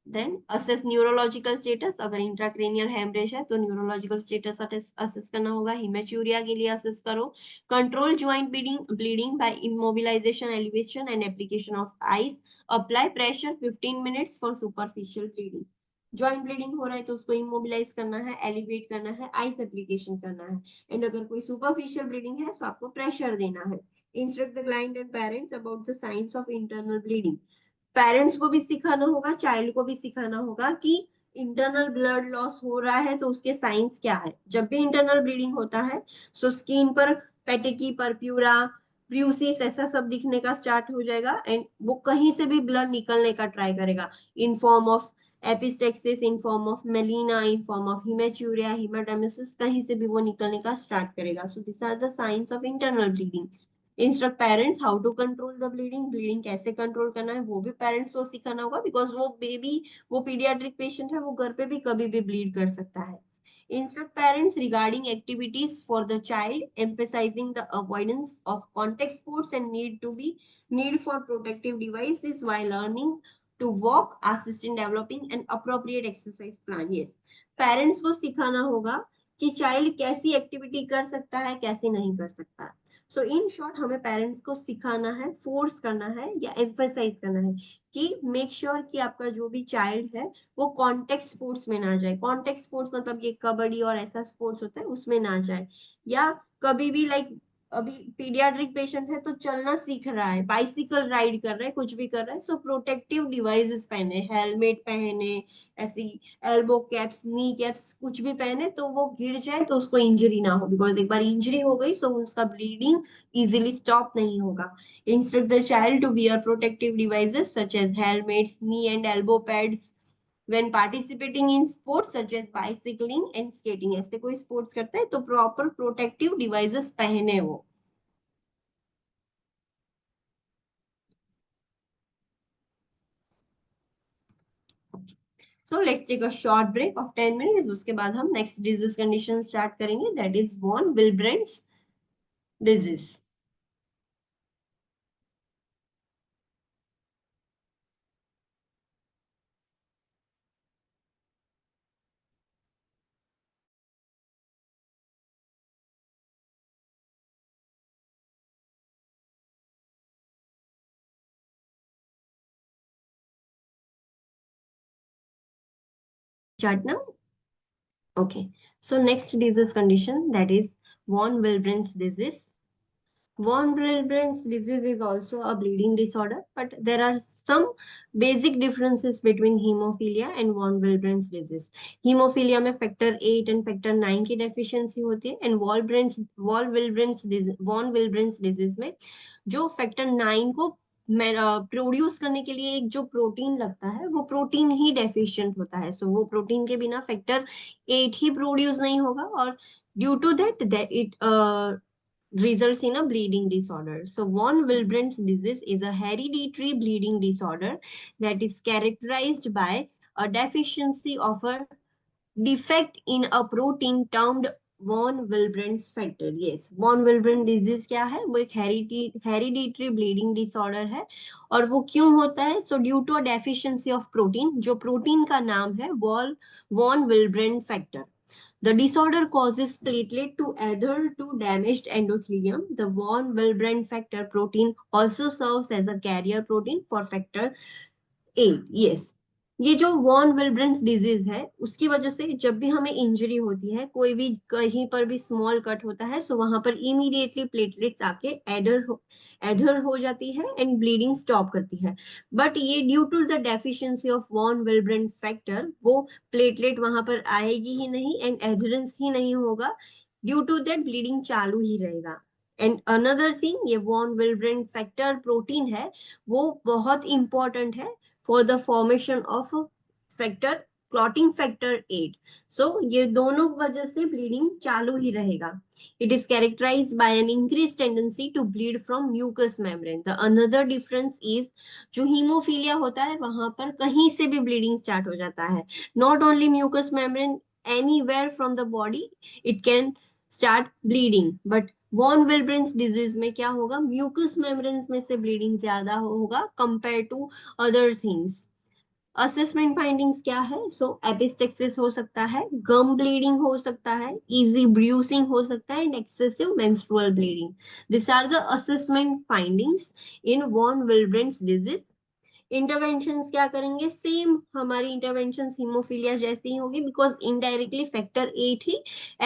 देन असेस न्यूरोलॉजिकल स्टेटस, अगर इंट्राक्रेनियल हेमरेज है तो न्यूरोलॉजिकल स्टेटस असेस करना होगा। हिमेचूरिया के लिए असेस करो। Control joint bleeding by immobilisation, elevation and application of ice. Apply pressure 15 minutes for superficial bleeding. Joint bleeding हो रहा है तो उसको इमोबिलाइज करना है, एलिवेट करना है, आइस एप्लीकेशन करना है एंड अगर कोई सुपरफिशियल ब्लीडिंग है तो आपको प्रेशर देना है। Instruct the client and parents about the signs of internal bleeding. Parents को भी सिखाना होगा, चाइल्ड को भी सिखाना होगा कि इंटरनल ब्लड लॉस हो रहा है तो उसके साइंस क्या है। जब भी इंटरनल ब्लीडिंग होता है सो स्किन पर पेटिकी, परप्यूरा, ब्रूसिस ऐसा सब दिखने का स्टार्ट हो जाएगा एंड वो कहीं से भी ब्लड निकलने का ट्राई करेगा in form of epistaxis in form of melaena, in form of haematuria, haematemesis, कहीं से भी वो निकलने का स्टार्ट करेगा. So this are the signs of internal bleeding. Instruct parents how to control the bleeding. Bleeding कैसे control करना है वो भी पेरेंट्स को सिखाना होगा, बिकॉज वो बेबी, वो पीडियाट्रिक पेशेंट है, वो घर पे भी कभी भी ब्लीड कर सकता है. Instruct parents regarding activities for the child, emphasizing the avoidance of contact sports and need for protective devices while learning to walk, assist in developing an appropriate exercise plan. Yes, parents को सिखाना होगा कि child कैसी activity कर सकता है, कैसी नहीं कर सकता. सो इन शॉर्ट हमें पेरेंट्स को सिखाना है, फोर्स करना है या एम्फेसाइज करना है कि मेक श्योर कि आपका जो भी चाइल्ड है वो कॉन्टेक्ट स्पोर्ट्स में ना जाए. कॉन्टेक्ट स्पोर्ट्स मतलब ये कबड्डी और ऐसा स्पोर्ट्स होता है उसमें ना जाए, या कभी भी लाइक अभी पीडियाट्रिक पेशेंट है तो चलना सीख रहा है, बाइसिकल राइड कर रहा है, कुछ भी कर रहा है, सो प्रोटेक्टिव डिवाइसेस पहने, हेलमेट पहने, ऐसी एल्बो कैप्स, नी कैप्स, कुछ भी पहने तो वो गिर जाए तो उसको इंजरी ना हो, बिकॉज एक बार इंजरी हो गई तो उसका ब्लीडिंग इजिली स्टॉप नहीं होगा. Instruct the child to wear protective devices such as helmets, knee and elbow pads when participating in sports such as bicycling and skating. ऐसे कोई स्पोर्ट्स करता है तो प्रॉपर प्रोटेक्टिव डिवाइसेस पहने वो. So let's take a short break of 10 minutes. उसके बाद हम next disease condition start करेंगे, that is von Willebrand's disease. Start now. Okay. So next disease condition, that is von Willebrand's disease. Von Willebrand's disease is also a bleeding disorder, but there are some basic differences between hemophilia and von Willebrand's disease. Hemophilia में factor 8 and factor 9 की deficiency होती है, and von Willebrand's disease में जो factor 9 को produce करने के लिए एक जो प्रोटीन लगता है वो प्रोटीन ही डेफिशिएंट होता है. सो वो प्रोटीन के बिना फैक्टर 8 ही प्रोड्यूस नहीं होगा, और due to that it results in a bleeding disorder. So von Willebrand's disease is a hereditary bleeding disorder that is characterized by a deficiency of a defect in a protein termed von Willebrand's factor. Yes, von Willebrand disease क्या है, वो एक hereditary bleeding disorder है. और वो क्यों होता है? So due to a deficiency of protein, जो प्रोटीन का नाम है von Willebrand factor. The disorder causes platelet to adhere to damaged endothelium. The von Willebrand factor protein also serves as a carrier protein for factor 8. Yes. ये जो von Willebrand's disease है उसकी वजह से जब भी हमें इंजरी होती है, कोई भी कहीं पर भी स्मॉल कट होता है, सो वहां पर इमीडिएटली प्लेटलेट्स आके एडर हो जाती है एंड ब्लीडिंग स्टॉप करती है. बट ये due to the deficiency of von Willebrand's factor वो प्लेटलेट वहां पर आएगी ही नहीं एंड एडरेंस ही नहीं होगा. ड्यू टू दैट ब्लीडिंग चालू ही रहेगा. एंड अनदर थिंग, ये वॉन विल्ब्रेंस फैक्टर प्रोटीन है वो बहुत इंपॉर्टेंट है for the formation of factor clotting factor 8. So ये दोनों वजह से bleeding चालू ही रहेगा. It is characterized by an increased tendency to bleed from mucous membrane. The another difference is जो हीमोफीलिया होता है वहां पर कहीं से भी bleeding start हो जाता है. Not only mucous membrane, anywhere from the body it can start bleeding. But von Willebrand's disease में क्या होगा, म्यूकस मेम्ब्रेन्स में से ब्लीडिंग ज्यादा होगा compare to other things. Assessment findings क्या है? सो एपिस्टेक्सिस हो सकता है, गम ब्लीडिंग हो सकता है, इजी ब्रूसिंग हो सकता है and excessive menstrual bleeding. This are the assessment findings in von Willebrand's disease. Intervention क्या करेंगे? सेम हमारी इंटरवेंशन हीमोफीलिया जैसी ही होगी, बिकॉज इनडायरेक्टली फैक्टर 8 ही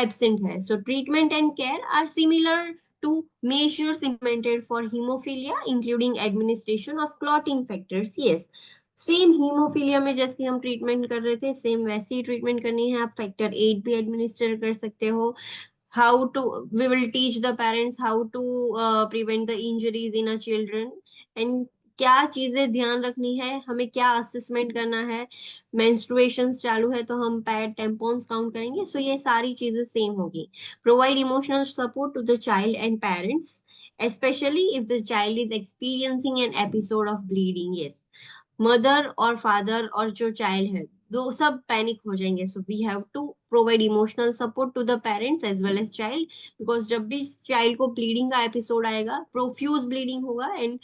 एब्सेंट है. So treatment and care are similar to measures implemented for hemophilia, including administration of clotting factors. Yes, same haemophilia में जैसे हम ट्रीटमेंट कर रहे थे सेम वैसी ही ट्रीटमेंट करनी है. आप फैक्टर 8 भी एडमिनिस्टर कर सकते हो. How to, we will teach the parents how to prevent the injuries in a children, and क्या चीजें ध्यान रखनी है, हमें क्या असेसमेंट करना है, मेंस्ट्रुएशन चालू है तो हम पैड टेम्पोन्स काउंट करेंगे, सो ये सारी चीजें सेम होगी। Provide emotional support to the child and parents, especially if the child is experiencing an episode of bleeding. Yes, mother और फादर और जो चाइल्ड है दो सब पैनिक हो जाएंगे, so we have to provide emotional support to the parents as well as child, because जब भी चाइल्ड को ब्लीडिंग का एपिसोड आएगा, प्रोफ्यूज ब्लीडिंग होगा, एंड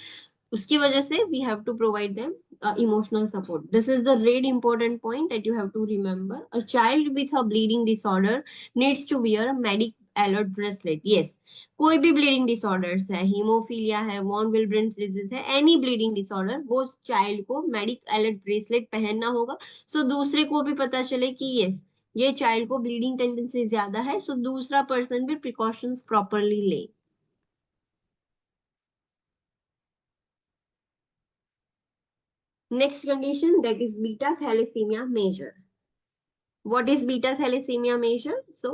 उसकी वजह से we have to provide them emotional support. This is the really important point that you have to remember. A child with a bleeding disorder needs to wear a medic alert bracelet. Yes, कोई भी bleeding disorders है, haemophilia है, von Willebrand's disease है, any bleeding disorder, वो child को medic alert bracelet पहनना होगा। सो दूसरे को भी पता चले कि यस, ये चाइल्ड को ब्लीडिंग टेंडेंसी ज्यादा है, सो दूसरा पर्सन भी प्रिकॉशंस प्रॉपरली ले। Next condition, that is beta thalassemia major. What is beta thalassemia major? So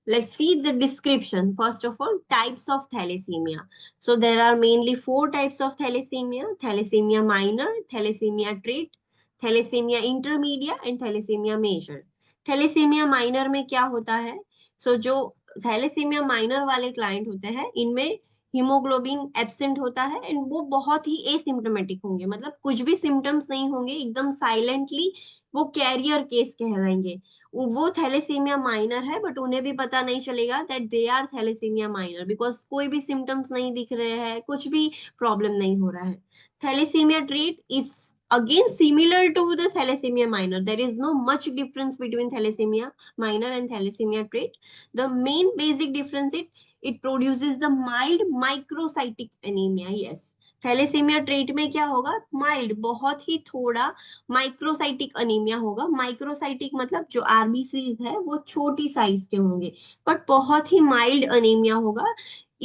let's see the description. First of all, types of thalassemia. So there are mainly four types of thalassemia: thalassemia minor, thalassemia trait, thalassemia intermedia and thalassemia major. Thalassemia minor में क्या होता है? So जो thalassemia minor वाले client होते हैं, इनमें haemoglobin absent होता है एंड वो बहुत ही एसिम्टोमेटिक होंगे, मतलब कुछ भी सिम्टम्स नहीं होंगे, एकदम साइलेंटली वो कैरियर केस कहलाएंगे। वो थैलेसीमिया माइनर है, बट उन्हें भी पता नहीं चलेगा that they are thalassaemia minor, because कोई भी सिम्टम्स नहीं दिख रहे हैं, कुछ भी प्रॉब्लम नहीं हो रहा है। Thalassaemia trait is again similar to the thalassemia minor. There is no much difference between thalassemia minor and thalassemia trait. The main basic difference is it produces the mild microcytic anemia. Yes, thalassaemia trait में क्या होगा, mild, बहुत ही थोड़ा microcytic anaemia होगा। Microcytic मतलब जो RBC है वो छोटी साइज के होंगे, बट बहुत ही माइल्ड अनीमिया होगा।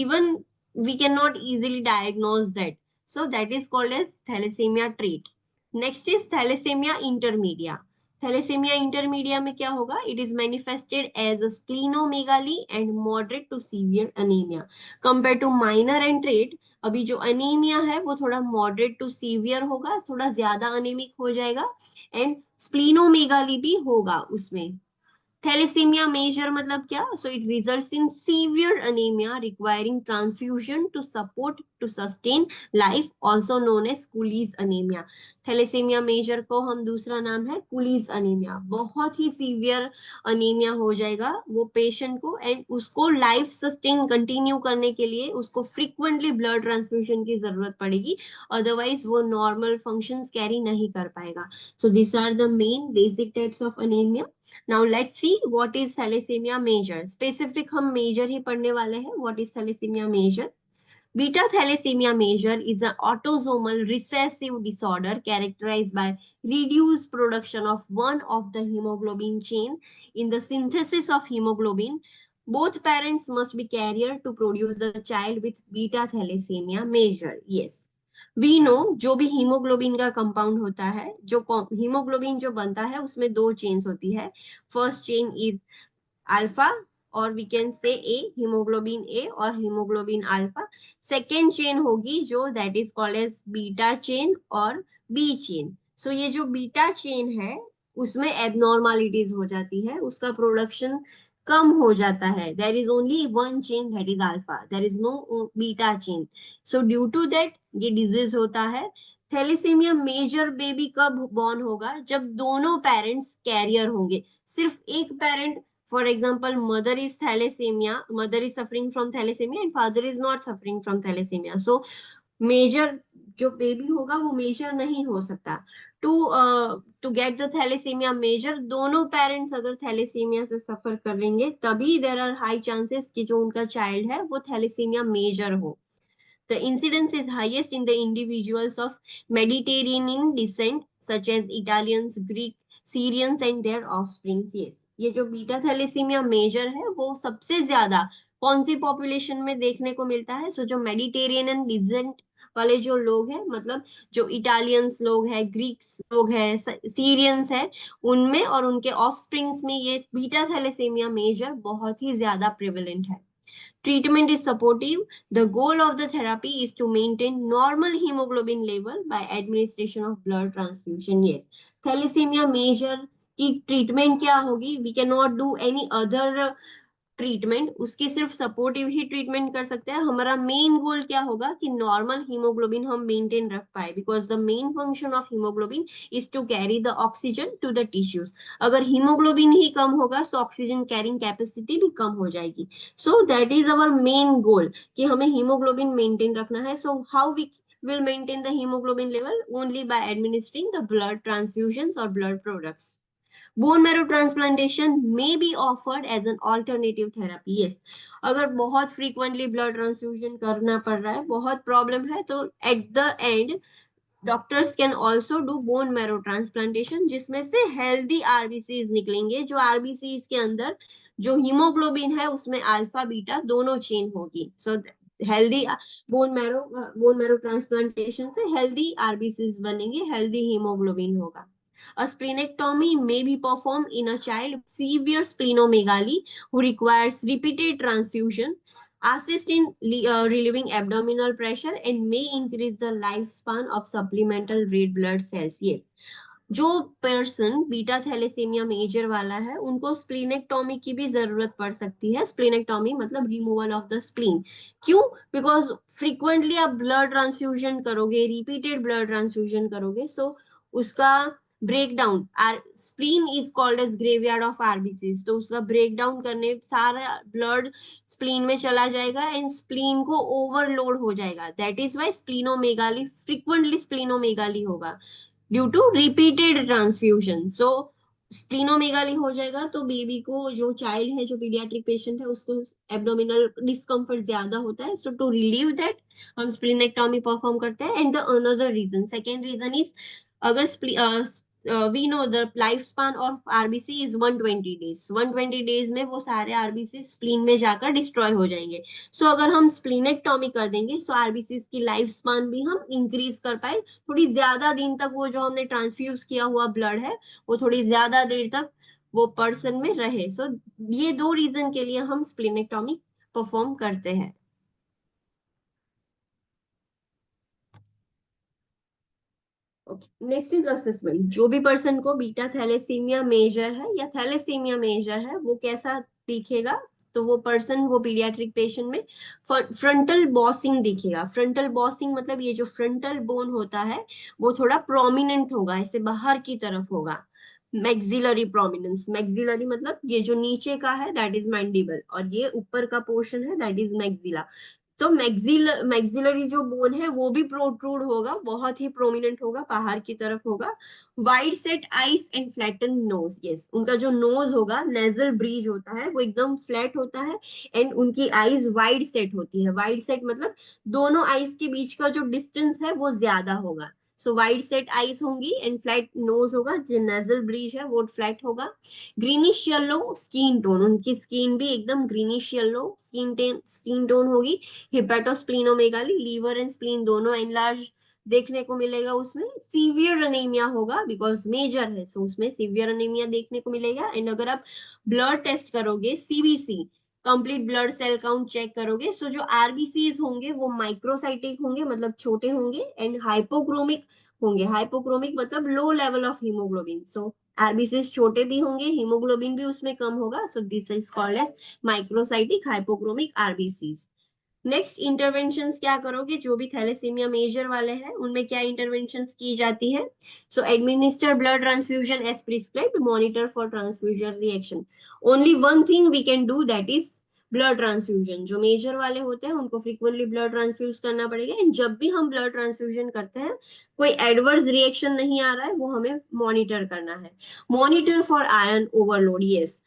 Even we can not easily diagnose that, so that is called as thalassaemia trait. Next is thalassaemia intermedia. Thalassaemia intermedia में क्या होगा, it is manifested as splenomegaly and moderate to severe anaemia compare to minor and trait. अभी जो anaemia है वो थोड़ा moderate to severe होगा, थोड़ा ज्यादा अनेमिक हो जाएगा, एंड स्प्लीनोमेगाली भी होगा उसमें। थैलेसीमिया मेजर मतलब क्या, so it results in severe anaemia requiring transfusion to support to sustain life, also known as Cooley's anaemia. Thalassaemia major को हम दूसरा नाम है कुलीज अनीमिया। बहुत ही सीवियर अनीमिया हो जाएगा वो पेशेंट को, एंड उसको लाइफ सस्टेन कंटिन्यू करने के लिए उसको फ्रीक्वेंटली ब्लड ट्रांसफ्यूजन की जरूरत पड़ेगी, अदरवाइज वो नॉर्मल फंक्शंस कैरी नहीं कर पाएगा। So this are the main basic types of anaemia. Now let's see what is thalassemia major. Specific हम major ही पढ़ने वाले हैं. What is thalassemia major? Beta thalassemia major is an autosomal recessive disorder characterized by reduced production of one of the hemoglobin chain in the synthesis of hemoglobin. Both parents must be carrier to produce the child with beta thalassemia major. Yes. We know, जो भी haemoglobin का compound होता है, जो haemoglobin जो बनता है उसमें दो चेन्स होती है। फर्स्ट चेन इज अल्फा, और we can say A, haemoglobin A और हीमोग्लोबिन अल्फा। सेकेंड चेन होगी जो that is called as beta chain और बी चेन। सो ये जो बीटा चेन है उसमें एबनॉर्मालिटीज हो जाती है, उसका प्रोडक्शन कम हो जाता है। There is only one chain that is alpha, there is no beta chain. So due to that ये डिजीज होता है। थैलेसीमिया मेजर बेबी कब बॉर्न होगा, जब दोनों पेरेंट्स कैरियर होंगे। सिर्फ एक parent, for example, mother is suffering from thalassemia and father is not suffering from thalassemia, so major जो बेबी होगा वो मेजर नहीं हो सकता। To to get the thalassaemia major, दोनों पेरेंट्स अगर थैलेसीमिया से सफर करेंगे तभी देर आर हाई चांसेस कि जो उनका चाइल्ड है वो थैलेसीमिया मेजर हो। The incidence is highest in the individuals of Mediterranean descent, such as Italians, Greek, Syrians and their offspring. Yes, ये जो बीटा थैलेसीमिया मेजर है वो सबसे ज्यादा कौन सी पॉपुलेशन में देखने को मिलता है, सो जो मेडिटेरेनियन डिसेंट वाले जो लोग हैं, मतलब जो इटालियंस लोग हैं, ग्रीक्स लोग हैं, सीरियंस हैं, उनमें और उनके ऑफस्प्रिंग्स में ये बीटा थैलेसीमिया मेजर बहुत ही ज्यादा प्रिवेलेंट है। Treatment is supportive. The goal of the therapy is to maintain normal hemoglobin level by administration of blood transfusion. Yes, thalassemia major की ट्रीटमेंट क्या होगी? We cannot do any other treatment, उसकी सिर्फ supportive ही treatment कर सकते हैं. हमारा main goal क्या होगा कि नॉर्मल हीमोग्लोबिन हम मेंटेन रख पाए, because the main function of haemoglobin is to carry the oxygen to the tissues. अगर हीमोग्लोबिन ही कम होगा तो ऑक्सीजन कैरिंग कैपेसिटी भी कम हो जाएगी. So that is our main goal कि हमें हीमोग्लोबिन मेंटेन रखना है. So how we will maintain the hemoglobin level only by administering the blood transfusions or blood products. Bone marrow transplantation may be offered as an alternative therapy. Yes, अगर बहुत frequently blood transfusion करना पड़ रहा है, बहुत problem है, तो at the end doctors can also do bone marrow transplantation, जिसमें से हेल्दी आरबीसीज निकलेंगे. जो आरबीसीज के अंदर जो हीमोग्लोबिन है उसमें अल्फा बीटा दोनों चेन होगी. So healthy bone marrow transplantation से हेल्दी आरबीसीज बनेंगे, हेल्दी हीमोग्लोबिन होगा. A splenectomy may be performed in a child with severe splenomegaly who requires repeated transfusion, assist in relieving abdominal pressure, and may increase the lifespan of supplemental red blood cells. Yes, जो person beta thalassaemia major वाला है उनको स्प्लीनेक्टोमी की भी जरूरत पड़ सकती है. स्प्लीनेक्टोमी मतलब रिमूवल ऑफ द स्प्लीन. क्यों? बिकॉज फ्रीक्वेंटली आप ब्लड ट्रांसफ्यूजन करोगे, रिपीटेड ब्लड ट्रांसफ्यूजन करोगे, सो उसका breakdown, spleen is called as graveyard of RBCs, तो उसका ब्रेकडाउन करने सारा ब्लड स्प्लीन में चला जाएगा एंड स्प्लीन को ओवरलोड हो जाएगा. That is why splenomegaly, frequently splenomegaly होगा due to repeated transfusion. So splenomegaly हो जाएगा तो बेबी को, जो चाइल्ड है, जो पीडियाट्रिक पेशेंट है, उसको एब्डोमिनल डिस्कम्फर्ट ज्यादा होता है. सो टू रिलीव दैट हम स्प्लीनेक्टोमी परफॉर्म करते हैं. And the another reason, second reason is, अगर we know the life span of RBC is 120 days. 120 days में वो सारे आरबीसी स्प्लीन में जाकर डिस्ट्रॉय हो जाएंगे. सो अगर हम स्प्लीनेक्टोमी कर देंगे सो आरबीसी की लाइफ स्पान भी हम इंक्रीज कर पाए, थोड़ी ज्यादा दिन तक वो जो हमने ट्रांसफ्यूज किया हुआ ब्लड है वो थोड़ी ज्यादा देर तक वो पर्सन में रहे. सो ये दो रीजन के लिए हम स्प्लीनेक्टोमी परफॉर्म करते हैं. Next is assessment. जो भी पर्सन को बीटा थैलेसीमिया मेजर है या थैलेसीमिया मेजर है वो कैसा दिखेगा? तो वो पर्सन, वो पीडियाट्रिक पेशेंट में फ्रंटल बॉसिंग दिखेगा. फ्रंटल बॉसिंग मतलब ये जो फ्रंटल बोन होता है वो थोड़ा प्रोमिनेंट होगा, ऐसे बाहर की तरफ होगा. मैक्सिलरी प्रोमिनेंस, मैक्सिलरी मतलब ये जो नीचे का है दैट इज मैंडिबल, और ये ऊपर का पोर्शन है दैट इज मैक्सिला. तो मैक्सिलरी जो बोन है वो भी प्रोट्रूड होगा, बहुत ही प्रोमिनेंट होगा, बाहर की तरफ होगा. Wide set eyes and flatten nose. Yes, उनका जो नोज होगा, नेजल ब्रिज होता है, वो एकदम फ्लैट होता है. एंड उनकी आईज वाइड सेट होती है. वाइड सेट मतलब दोनों आईज के बीच का जो डिस्टेंस है वो ज्यादा होगा. सो वाइड सेट आईज होंगी एंड फ्लैट नोज होगा. जो नेजल ब्रिज है वो फ्लैट होगा. ग्रीनिश येलो स्किन टोन, उनकी स्किन भी एकदम ग्रीनिश येलो स्किन टोन होगी. हिपेटोस्प्लीनोमेगाली, लीवर एंड स्प्लीन दोनों एनलार्ज देखने को मिलेगा. उसमें सीवियर अनीमिया होगा बिकॉज मेजर है, सो उसमें सीवियर अनीमिया देखने को मिलेगा. एंड अगर आप ब्लड टेस्ट करोगे, CBC complete blood cell count check करोगे, सो जो आरबीसीज होंगे वो माइक्रोसाइटिक होंगे, मतलब छोटे होंगे, एंड हाइपोक्रोमिक होंगे. हाइपोक्रोमिक मतलब low level of haemoglobin. So RBCs छोटे भी होंगे, हीमोग्लोबिन भी उसमें कम होगा. So this is called as microcytic hypochromic RBCs. Next interventions क्या करोगे? जो भी थैलेसीमिया मेजर वाले हैं उनमें क्या इंटरवेंशंस की जाती है? सो administer blood transfusion as prescribed, monitor for transfusion reaction. Only one thing we can do that is blood transfusion. जो मेजर वाले होते हैं उनको फ्रीक्वेंटली ब्लड ट्रांसफ्यूज करना पड़ेगा. एंड जब भी हम ब्लड ट्रांसफ्यूजन करते हैं कोई एडवर्स रिएक्शन नहीं आ रहा है, वो हमें मॉनिटर करना है. Monitor for iron overload. Yes,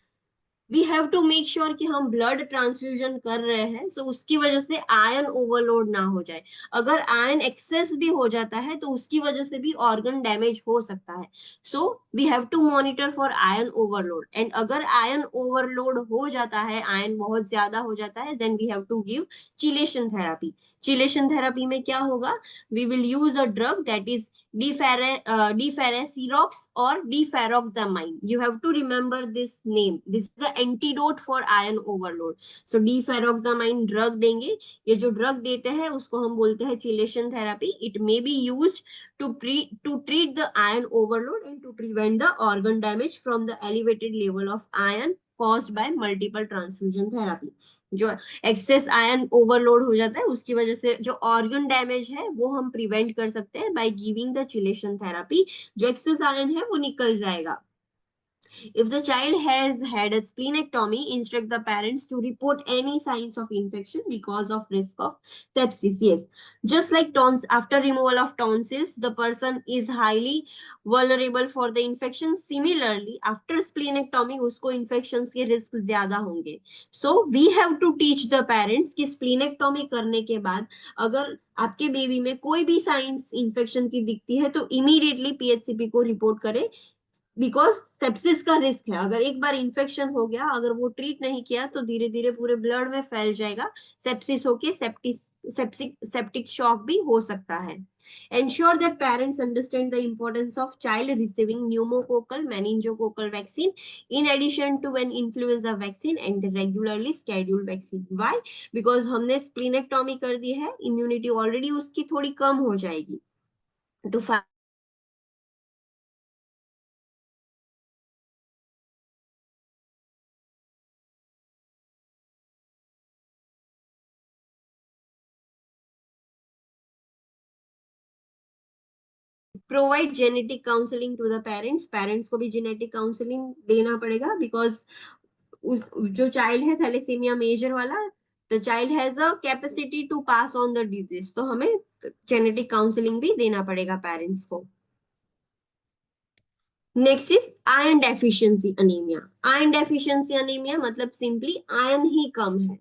we have to make sure कि हम ब्लड ट्रांसफ्यूजन कर रहे हैं सो उसकी वजह से आयरन ओवरलोड ना हो जाए. अगर आयरन एक्सेस भी हो जाता है तो उसकी वजह से भी ऑर्गन डैमेज हो सकता है. So we have to monitor for iron overload. And अगर आयरन ओवरलोड हो जाता है, आयरन बहुत ज्यादा हो जाता है, then we have to give chelation therapy. Chelation therapy में क्या होगा? We will use a drug that is deferresirox or deferoxamine. You have to remember this name. This is the antidote for iron overload. So deferoxamine drug देंगे. ये जो drug देते हैं उसको हम बोलते हैं chelation therapy. It may be used to treat the iron overload and to prevent the organ damage from the elevated level of iron caused by multiple transfusion therapy. जो एक्सेस आयन ओवरलोड हो जाता है उसकी वजह से जो organ damage है वो हम प्रिवेंट कर सकते हैं by giving the chelation therapy. जो एक्सेस आयन है वो निकल जाएगा. If the child has had a splenectomy, instruct the parents to report any signs of infection because of risk of sepsis. Yes, just like after removal of tonsils, the person is highly vulnerable for the infection. Similarly, after splenectomy, उसको infections के risk ज़्यादा होंगे. So we have to teach the parents कि splenectomy करने के बाद अगर आपके बेबी में कोई भी साइंस इन्फेक्शन की दिखती है तो इमीडिएटली पीएचसीपी को रिपोर्ट करें. बिकॉज सेप्सिस का रिस्क है. अगर एक बार इन्फेक्शन हो गया, अगर वो ट्रीट नहीं किया तो धीरे धीरे पूरे ब्लड में फैल जाएगा. सेप्सिस होके सेप्टिक शॉक भी हो सकता है. Ensure that parents understand the importance of child receiving pneumococcal, meningococcal vaccine in addition to an influenza vaccine and the regularly scheduled vaccine. Why? Because हमने splenectomy कर दी है, immunity already उसकी थोड़ी कम हो जाएगी. To provide genetic counselling to the parents. Parents को भी genetic counselling देना पड़ेगा बिकॉज उस जो चाइल्ड है थैलेसीमिया मेजर वाला, the child has a capacity to pass on the disease. तो हमें जेनेटिक काउंसलिंग भी देना पड़ेगा पेरेंट्स को. Next is iron deficiency anaemia. Iron deficiency anaemia मतलब सिंपली आयरन ही कम है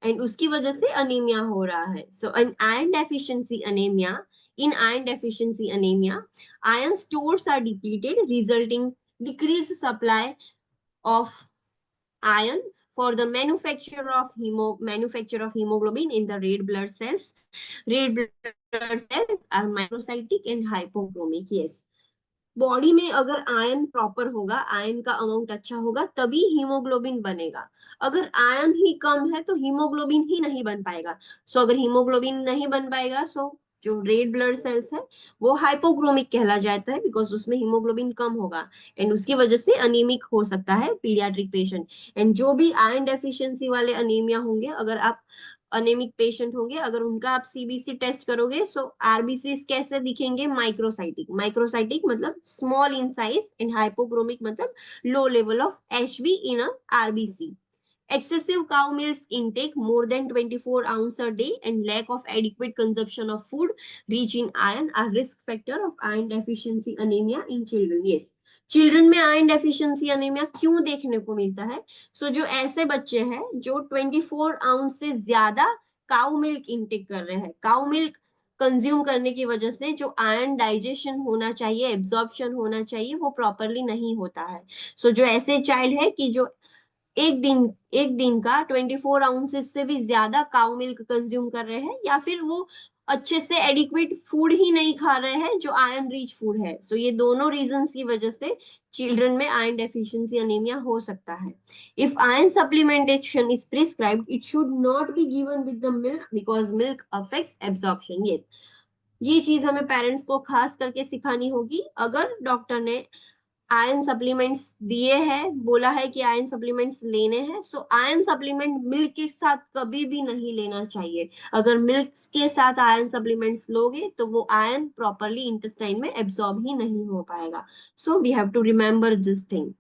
एंड उसकी वजह से अनीमिया हो रहा है. So an iron deficiency anaemia, in iron deficiency anemia, iron stores are depleted, resulting decreased supply of iron for the manufacture of hemoglobin in the red blood cells. Red blood cells are microcytic and hypochromic. Yes, body में अगर iron proper होगा, iron का amount अच्छा होगा, तभी haemoglobin बनेगा. अगर iron ही कम है तो हीमोग्लोबिन ही नहीं बन पाएगा. सो अगर हीमोग्लोबिन नहीं बन पाएगा सो जो रेड ब्लड सेल्स है वो हाइपोक्रोमिक कहला जाता है बिकॉज उसमें हीमोग्लोबिन कम होगा एंड उसकी वजह से अनीमिक हो सकता है पीडियाट्रिक पेशेंट. एंड जो भी आयरन डेफिशिएंसी वाले अनीमिया होंगे, अगर आप अनेमिक पेशेंट होंगे, अगर उनका आप सीबीसी टेस्ट करोगे सो आरबीसी कैसे दिखेंगे? माइक्रोसाइटिक. माइक्रोसाइटिक मतलब small in size and hypochromic मतलब low level of Hb in a RBC. Excessive cow milk intake more than 24 ounces a day and lack of adequate consumption of food rich in iron are risk factor of iron deficiency anemia in children. Yes, children में iron deficiency anaemia क्यों देखने को मिलता है? जो ऐसे बच्चे हैं जो 24 आउंस से ज्यादा काउ मिल्क इंटेक कर रहे हैं. काउ मिल्क कंज्यूम करने की वजह से जो आयरन डाइजेशन होना चाहिए, एब्जॉर्प्शन होना चाहिए, वो प्रॉपरली नहीं होता है. जो ऐसे चाइल्ड है कि जो एक दिन का 24 आउंसेस से भी ज्यादा काउ मिल्क कंज्यूम कर रहे हैं या फिर वो अच्छे से एडिक्वेट फूड ही नहीं खा रहे हैं जो आयरन रिच फूड है. ये दोनों रीजंस की वजह से चिल्ड्रन में आयरन डेफिशिएंसी अनीमिया हो सकता है. If iron supplementation is prescribed, it should not be given with the milk because milk affects absorption. Yes, ये चीज हमें पेरेंट्स को खास करके सिखानी होगी. अगर डॉक्टर ने आयरन सप्लीमेंट्स दिए हैं, बोला है कि आयरन सप्लीमेंट्स लेने हैं, सो आयरन सप्लीमेंट मिल्क के साथ कभी भी नहीं लेना चाहिए. अगर मिल्क के साथ आयरन सप्लीमेंट्स लोगे तो वो आयरन प्रॉपरली इंटेस्टाइन में एब्सॉर्ब ही नहीं हो पाएगा. So we have to remember this thing.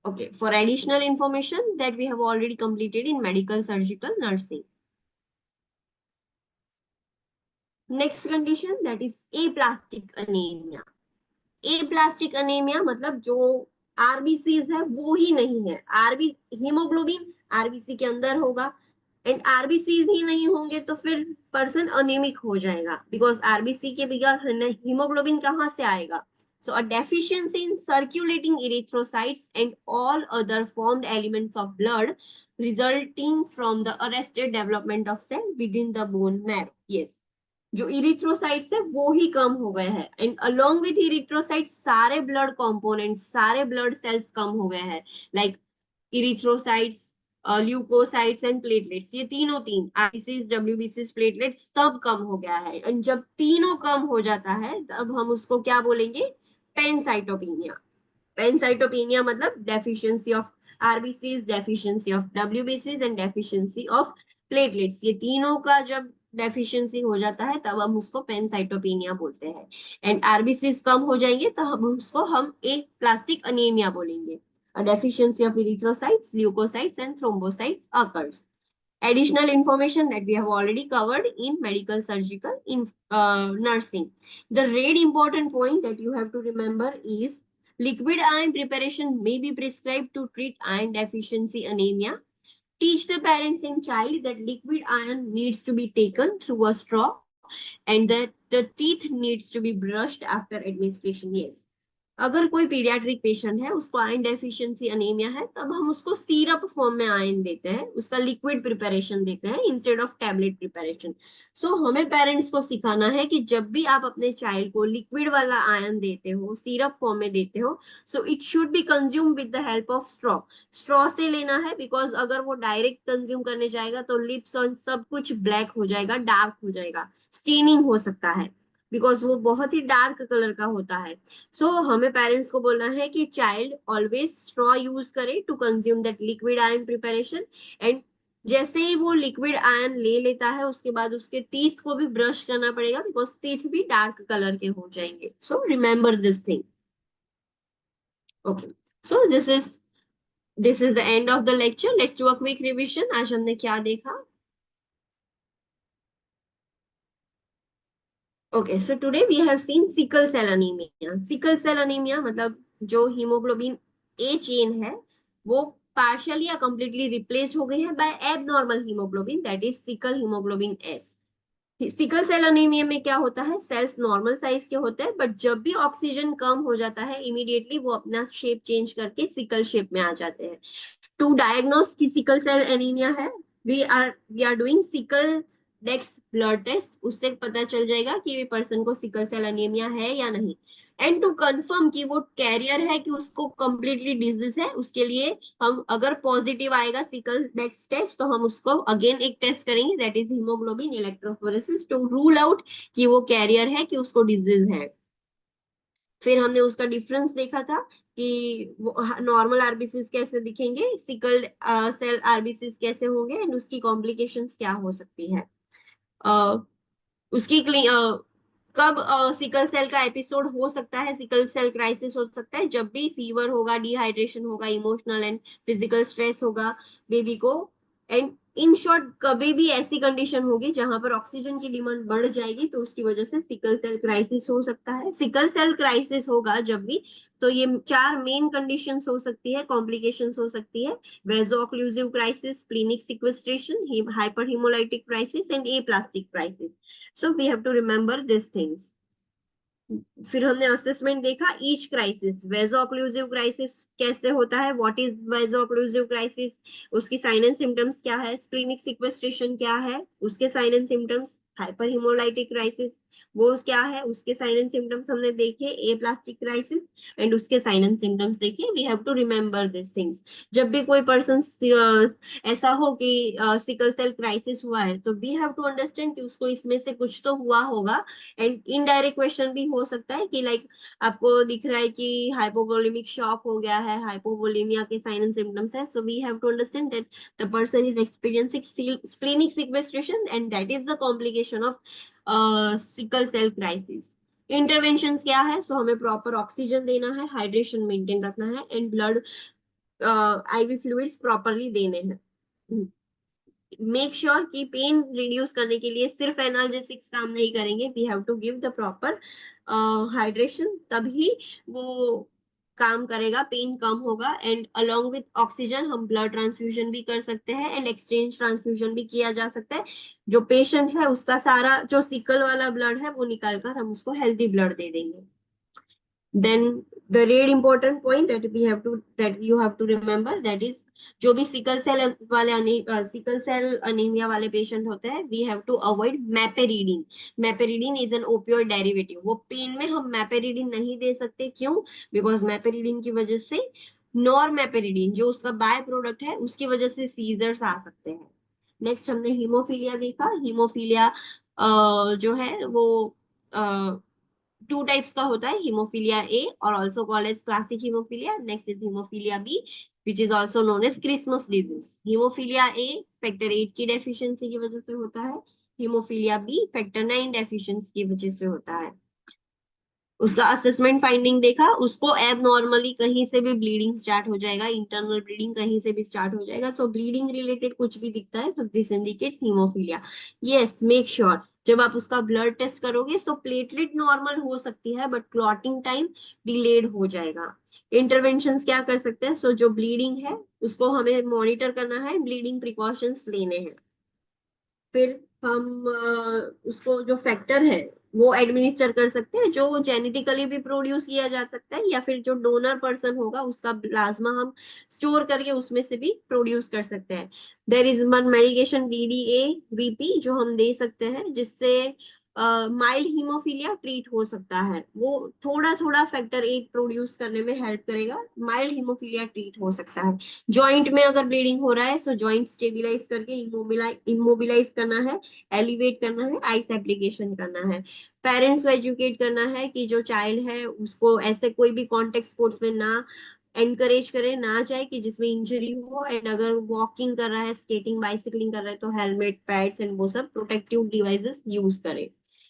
Okay, for additional information that we have already completed in medical surgical nursing. Next condition, that is aplastic anemia. Aplastic anaemia मतलब जो RBCs है वो ही नहीं है. आरबी हीमोग्लोबिन आरबीसी के अंदर होगा and RBCs ही नहीं होंगे तो फिर पर्सन अनीमिक हो जाएगा बिकॉज आरबीसी के बगैर हीमोग्लोबिन कहाँ से आएगा. So a deficiency in circulating erythrocytes and all other formed elements of blood resulting from the arrested development of cell within the bone marrow. Yes, जो इरिथ्रोसाइट्स है वो ही कम हो गए हैं, एंड अलोंग विथ इरिथ्रोसाइट्स सारे ब्लड कंपोनेंट्स, सारे ब्लड सेल्स कम हो गए हैं, like erythrocytes, leukocytes and platelets, ये तीनों तीन आरबीसीज, डब्ल्यूबीसीज, प्लेटलेट्स सब कम हो गया है। एंड जब तीनों कम हो जाता है तब हम उसको क्या बोलेंगे, पेनसाइटोपिनिया। पेनसाइटोपिनिया मतलब deficiency of RBCs, deficiency of डब्ल्यूबीसीज एंड डेफिशिएंसी ऑफ प्लेटलेट्स, ये तीनों का जब डेफिशिएंसी हो जाता है तब हम उसको पेनसाइटोपिनिया बोलते हैं। एंड आरबीसीज कम हो जाएंगे तो हम एक प्लास्टिक अनीमिया बोलेंगे। A deficiency of erythrocytes, leukocytes, and thrombocytes occurs. Additional information that we have already covered in medical surgical in nursing. The red important point that you have to remember is liquid iron preparation may be prescribed to treat iron deficiency anemia. Teach the parents and child that liquid iron needs to be taken through a straw and that the teeth needs to be brushed after administration. Yes. अगर कोई paediatric patient है, उसको iron deficiency anaemia है, तब हम उसको syrup form में iron देते हैं, उसका लिक्विड प्रिपरेशन देते हैं इंस्टेड ऑफ टैबलेट प्रिपरेशन। सो हमें पेरेंट्स को सिखाना है कि जब भी आप अपने चाइल्ड को लिक्विड वाला आयरन देते हो, सीरप फॉर्म में देते हो, so it should be consume with the help of straw. Straw से लेना है, बिकॉज अगर वो डायरेक्ट कंज्यूम करने जाएगा तो लिप्स और सब कुछ ब्लैक हो जाएगा, डार्क हो जाएगा, स्टेनिंग हो सकता है, बिकॉज वो बहुत ही डार्क कलर का होता है। सो हमें पेरेंट्स को बोलना है कि चाइल्ड ऑलवेज स्ट्रॉ यूज करे to consume that liquid iron preparation. And जैसे ही वो लिक्विड आयरन ले लेता है उसके बाद उसके टीथ को भी ब्रश करना पड़ेगा, बिकॉज टीथ भी डार्क कलर के हो जाएंगे। So remember this thing. Okay, so this is the end of the lecture. Let's do a quick revision. आज हमने क्या देखा? Okay, so today we have seen sickle cell anaemia. Sickle cell anaemia मतलब जो haemoglobin A chain है वो partially या completely replace हो गई है by abnormal haemoglobin, that is sickle haemoglobin S. Sickle cell anaemia में क्या होता है, सेल्स नॉर्मल साइज के होते हैं, बट जब भी ऑक्सीजन कम हो जाता है इमीडिएटली वो अपना शेप चेंज करके सिकल शेप में आ जाते हैं। टू डायग्नोस की सिकल सेल एनीमिया है, we are doing sickledex blood test. उससे पता चल जाएगा कि ये पर्सन को सिकल सेल एनीमिया है या नहीं। एंड टू कंफर्म कि वो कैरियर है कि उसको कंप्लीटली डिजीज है, उसके लिए हम अगर पॉजिटिव आएगा सिकल डेक्स टेस्ट तो हम उसको अगेन एक टेस्ट करेंगे, that is haemoglobin electrophoresis, to rule out कि वो कैरियर है कि उसको डिजीज है। फिर हमने उसका डिफरेंस देखा था कि नॉर्मल आरबीसीज कैसे दिखेंगे, सिकल सेल आरबीसीज कैसे होंगे, एंड उसकी कॉम्प्लिकेशंस क्या हो सकती है। uh, उसकी कब सिकल सेल का एपिसोड हो सकता है, सिकल सेल क्राइसिस हो सकता है जब भी फीवर होगा, डिहाइड्रेशन होगा, इमोशनल एंड फिजिकल स्ट्रेस होगा बेबी को। एंड इन शॉर्ट कभी भी ऐसी कंडीशन होगी जहां पर ऑक्सीजन की डिमांड बढ़ जाएगी तो उसकी वजह से सिकल सेल क्राइसिस हो सकता है। सिकल सेल क्राइसिस होगा जब भी, तो ये चार मेन कंडीशंस हो सकती है, कॉम्प्लिकेशंस हो सकती है: vaso occlusive crisis, splenic sequestration, hyper haemolytic crisis and aplastic crisis. So we have to remember these things. फिर हमने असेसमेंट देखा each crisis. Vaso occlusive crisis कैसे होता है, what is vaso occlusive crisis, उसकी साइन एंड सिम्टम्स क्या है, splenic sequestration क्या है, उसके sign and symptoms, hyper haemolytic crisis वो क्या है, उसके साइन एंड सिम्टम्स हमने देखे, ए प्लास्टिक क्राइसिस एंड उसके साइन एंड सिम्टम्स देखे। We have to remember this things. जब भी कोई पर्सन ऐसा हो कि सिकल सेल क्राइसिस हुआ है तो वी हैव टू अंडरस्टैंड कि उसको इसमें से कुछ तो हुआ होगा। एंड इनडायरेक्ट क्वेश्चन भी हो सकता है कि लाइक आपको दिख रहा है कि हाइपोवोलेमिक शॉक हो गया है, हाइपोवोलेमिया के साइन एंड सिम्टम्स है, so we have to understand that the person is experiencing splenic sequestration and that is the complication of sickle cell crisis. Intervention क्या है, सो हमें प्रॉपर ऑक्सीजन देना है, हाइड्रेशन मेंटेन रखना है and blood IV fluids properly देने हैं। Make sure कि पेन रिड्यूस करने के लिए सिर्फ एनाल्जेसिक्स काम नहीं करेंगे, we have to give the proper hydration, तभी वो काम करेगा, पेन कम होगा। एंड अलोंग विथ ऑक्सीजन हम ब्लड ट्रांसफ्यूजन भी कर सकते हैं एंड एक्सचेंज ट्रांसफ्यूजन भी किया जा सकता है। जो पेशेंट है उसका सारा जो सिकल वाला ब्लड है वो निकाल कर हम उसको हेल्दी ब्लड दे देंगे। Then the red important point that you have to remember, that is जो भी सिकल सेल अनीमिया वाले पेशेंट होते हैं, we have to avoid meperidine. Meperidine is an opioid derivative. वो पेन में हम मैपेरिडीन नहीं दे सकते, क्यों? बिकॉज मैपेरिडीन की वजह से, नॉरमेपेरिडीन जो उसका बाय प्रोडक्ट है, उसकी वजह से सीजर्स आ सकते हैं। नेक्स्ट हमने हीमोफीलिया देखा। हीमोफीलिया जो है वो टू टाइप्स का होता है, हीमोफीलिया ए और also called as classic haemophilia. Next is haemophilia B which is also known as Christmas disease. Haemophilia A factor 8 की डेफिशिएंसी की वजह से होता है। हीमोफीलिया बी फैक्टर 9 डेफिशिएंसी की वजह से होता है। उसका असेसमेंट फाइंडिंग देखा, उसको एब नॉर्मली कहीं से भी ब्लीडिंग स्टार्ट हो जाएगा, इंटरनल ब्लीडिंग कहीं से भी स्टार्ट हो जाएगा। सो ब्लीडिंग रिलेटेड कुछ भी दिखता है तो this indicates haemophilia. Yes, make sure जब आप उसका ब्लड टेस्ट करोगे, सो प्लेटलेट नॉर्मल हो सकती है बट क्लॉटिंग टाइम डिलेड हो जाएगा। इंटरवेंशंस क्या कर सकते हैं? सो जो ब्लीडिंग है उसको हमें मॉनिटर करना है, ब्लीडिंग प्रिकॉशंस लेने हैं। फिर हम उसको जो फैक्टर है वो एडमिनिस्टर कर सकते हैं, जो जेनेटिकली भी प्रोड्यूस किया जा सकता है, या फिर जो डोनर पर्सन होगा उसका प्लाज्मा हम स्टोर करके उसमें से भी प्रोड्यूस कर सकते हैं। There is one medication DDA VP जो हम दे सकते हैं, जिससे माइल्ड हीमोफीलिया ट्रीट हो सकता है। वो थोड़ा थोड़ा फैक्टर 8 प्रोड्यूस करने में हेल्प करेगा, माइल्ड हीमोफीलिया ट्रीट हो सकता है। जॉइंट में अगर ब्लीडिंग हो रहा है, सो जॉइंट स्टेबिलाईज करके इमोबिलाइज करना है, एलिवेट करना है, आइस एप्लीकेशन करना है। पेरेंट्स को एजुकेट करना है कि जो चाइल्ड है उसको ऐसे कोई भी कॉन्टेक्ट स्पोर्ट्स में ना एनकरेज करे, ना जाए कि जिसमें इंजरी हो। एंड अगर वॉकिंग कर रहा है, स्केटिंग बाइसिकलिंग कर रहा है, तो हेलमेट, पैड्स एंड वो सब प्रोटेक्टिव डिवाइसेस यूज करे।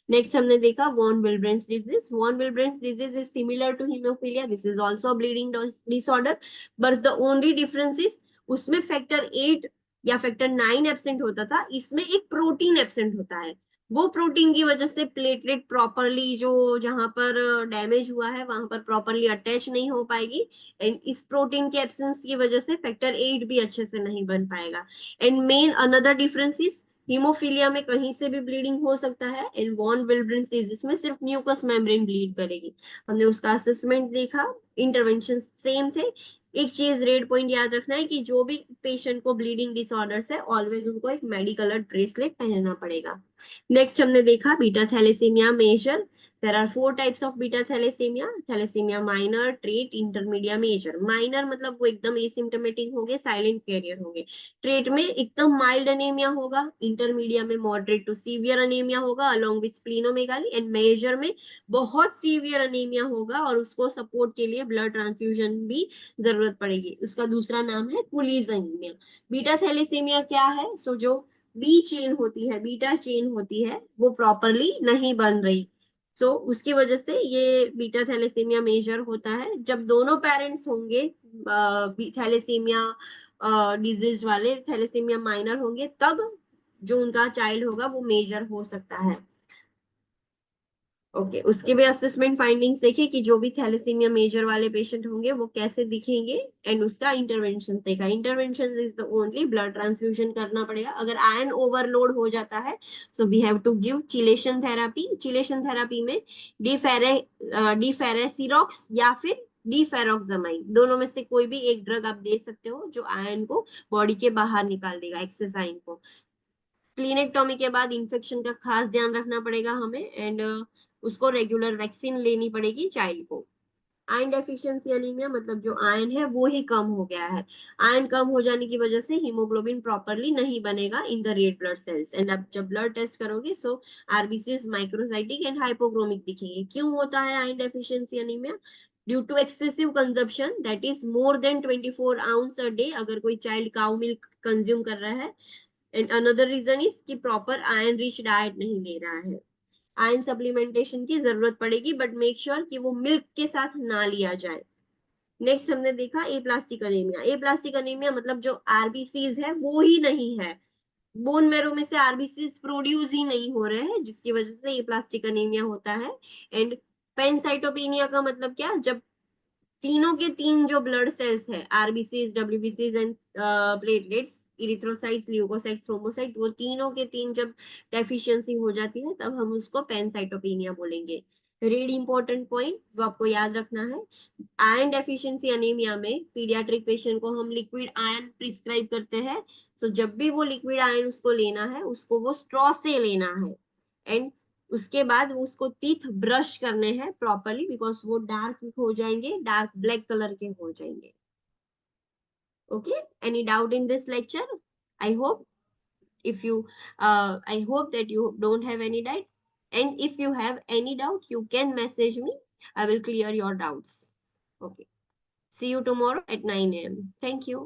नेक्स्ट हमने देखा von Willebrand's disease. Von Willebrand's disease is similar to haemophilia, this is also bleeding disorder, but the only difference is उसमें फैक्टर 8 या फैक्टर 9 एब्सेंट होता था, इसमें एक प्रोटीन एब्सेंट होता है। वो प्रोटीन की वजह से प्लेटलेट प्रॉपरली जो जहां पर डैमेज हुआ है वहां पर प्रॉपरली अटैच नहीं हो पाएगी, एंड इस प्रोटीन के एब्सेंस की वजह से फैक्टर 8 भी अच्छे से नहीं बन पाएगा। And main another difference is haemophilia में कहीं से भी ब्लीडिंग हो सकता है, एंड वॉन विल्ब्रेंस डिजीज में सिर्फ म्यूकस मेम्ब्रेन ब्लीड करेगी। हमने उसका असेसमेंट देखा, इंटरवेंशन सेम थे। एक चीज रेड पॉइंट याद रखना है कि जो भी पेशेंट को ब्लीडिंग डिसऑर्डर्स है, ऑलवेज उनको एक मेडिकल ब्रेसलेट पहनना पड़ेगा। नेक्स्ट हमने देखा beta thalassaemia major. There are 4 types of beta thalassaemia. Thalassaemia minor, trait, intermedia, major. Minor मतलब वो एकदम एसिम्टोमेटिक होंगे, साइलेंट कैरियर होंगे। ट्रेट में एकदम माइल्ड अनीमिया होगा, इंटरमीडिया में मॉडरेट टू सीवियर अनीमिया होगा along with splenomegaly, and major में बहुत सीवियर अनीमिया होगा और उसको सपोर्ट के लिए ब्लड ट्रांसफ्यूजन भी जरूरत पड़ेगी। उसका दूसरा नाम है कुलीज अनीमिया। बीटा थैलेसीमिया क्या है? सो जो बी चेन होती है, बीटा चेन होती है, वो प्रॉपरली नहीं बन रही। सो उसकी वजह से ये बीटा थैलेसीमिया मेजर होता है। जब दोनों पेरेंट्स होंगे थैलेसीमिया डिजीज वाले, थैलेसीमिया माइनर होंगे, तब जो उनका चाइल्ड होगा वो मेजर हो सकता है। ओके, उसके भी असेसमेंट फाइंडिंग्स देखे कि जो भी थैलेसीमिया मेजर वाले पेशेंट होंगे वो कैसे दिखेंगे, एंड उसका इंटरवेंशन देखा। Intervention is the only blood transfusion करना पड़ेगा अगर आयरन ओवरलोड हो जाता है। So we have to give chelation therapy. Chelation therapy में डीफेरे डीफेरेसिरॉक्स या फिर डीफेरोक्सामाइन, दोनों में से कोई भी एक ड्रग आप दे सकते हो जो आयरन को बॉडी के बाहर निकाल देगा, एक्सेस आयरन को। क्लिनेक्टोमी के बाद इंफेक्शन का खास ध्यान रखना पड़ेगा हमें, एंड उसको रेगुलर वैक्सीन लेनी पड़ेगी चाइल्ड को। आयरन डेफिशिएंसी एनीमिया मतलब जो आयरन है वो ही कम हो गया है। आयरन कम हो जाने की वजह से हीमोग्लोबिन प्रॉपरली नहीं बनेगा in the red blood cells, and अब जब ब्लड टेस्ट करोगे so RBCs microcytic and hypochromic दिखेंगे। क्यों होता है iron deficiency anaemia? Due to excessive consumption, that is more than 24 ounce a day, अगर कोई चाइल्ड काउ मिल्क कंज्यूम कर रहा है। एंड अनदर रीजन इज कि प्रॉपर आयरन रिच डाइट नहीं ले रहा है। आयरन सप्लीमेंटेशन की जरूरत पड़ेगी, बट मेक श्योर कि वो मिल्क के साथ ना लिया जाए। नेक्स्ट हमने देखा ए प्लास्टिक अनीमिया। ए प्लास्टिक अनीमिया मतलब जो आरबीसीज है वो ही नहीं है, बोन मैरो में से आरबीसीज प्रोड्यूस ही नहीं हो रहे हैं, जिसकी वजह से ए प्लास्टिक अनीमिया होता है। एंड पेनसाइटोपिनिया का मतलब क्या? जब तीनों के तीन जो ब्लड सेल्स है, आरबीसीज, डब्ल्यूबीसीज and platelets, erythrocytes, leukocytes, thrombocyte, वो तीनों के तीन जब डेफिशिएंसी हो जाती है तब हम उसको पेनसाइटोपिनिया बोलेंगे। रीड इंपॉर्टेंट पॉइंट जो आपको याद रखना है, आयरन डेफिशिएंसी अनीमिया में पीडियाट्रिक पेशेंट को हम लिक्विड आयरन प्रिस्क्राइब करते हैं। तो जब भी वो लिक्विड आयरन उसको लेना है, उसको वो स्ट्रॉ से लेना है, एंड उसके बाद वो उसको टीथ ब्रश करने हैं प्रॉपरली, बिकॉज वो डार्क हो जाएंगे, डार्क ब्लैक कलर के हो जाएंगे। Okay, any doubt in this lecture? I hope, if you I hope that you don't have any doubt, and if you have any doubt you can message me. I will clear your doubts. Okay, see you tomorrow at 9 a.m. Thank you.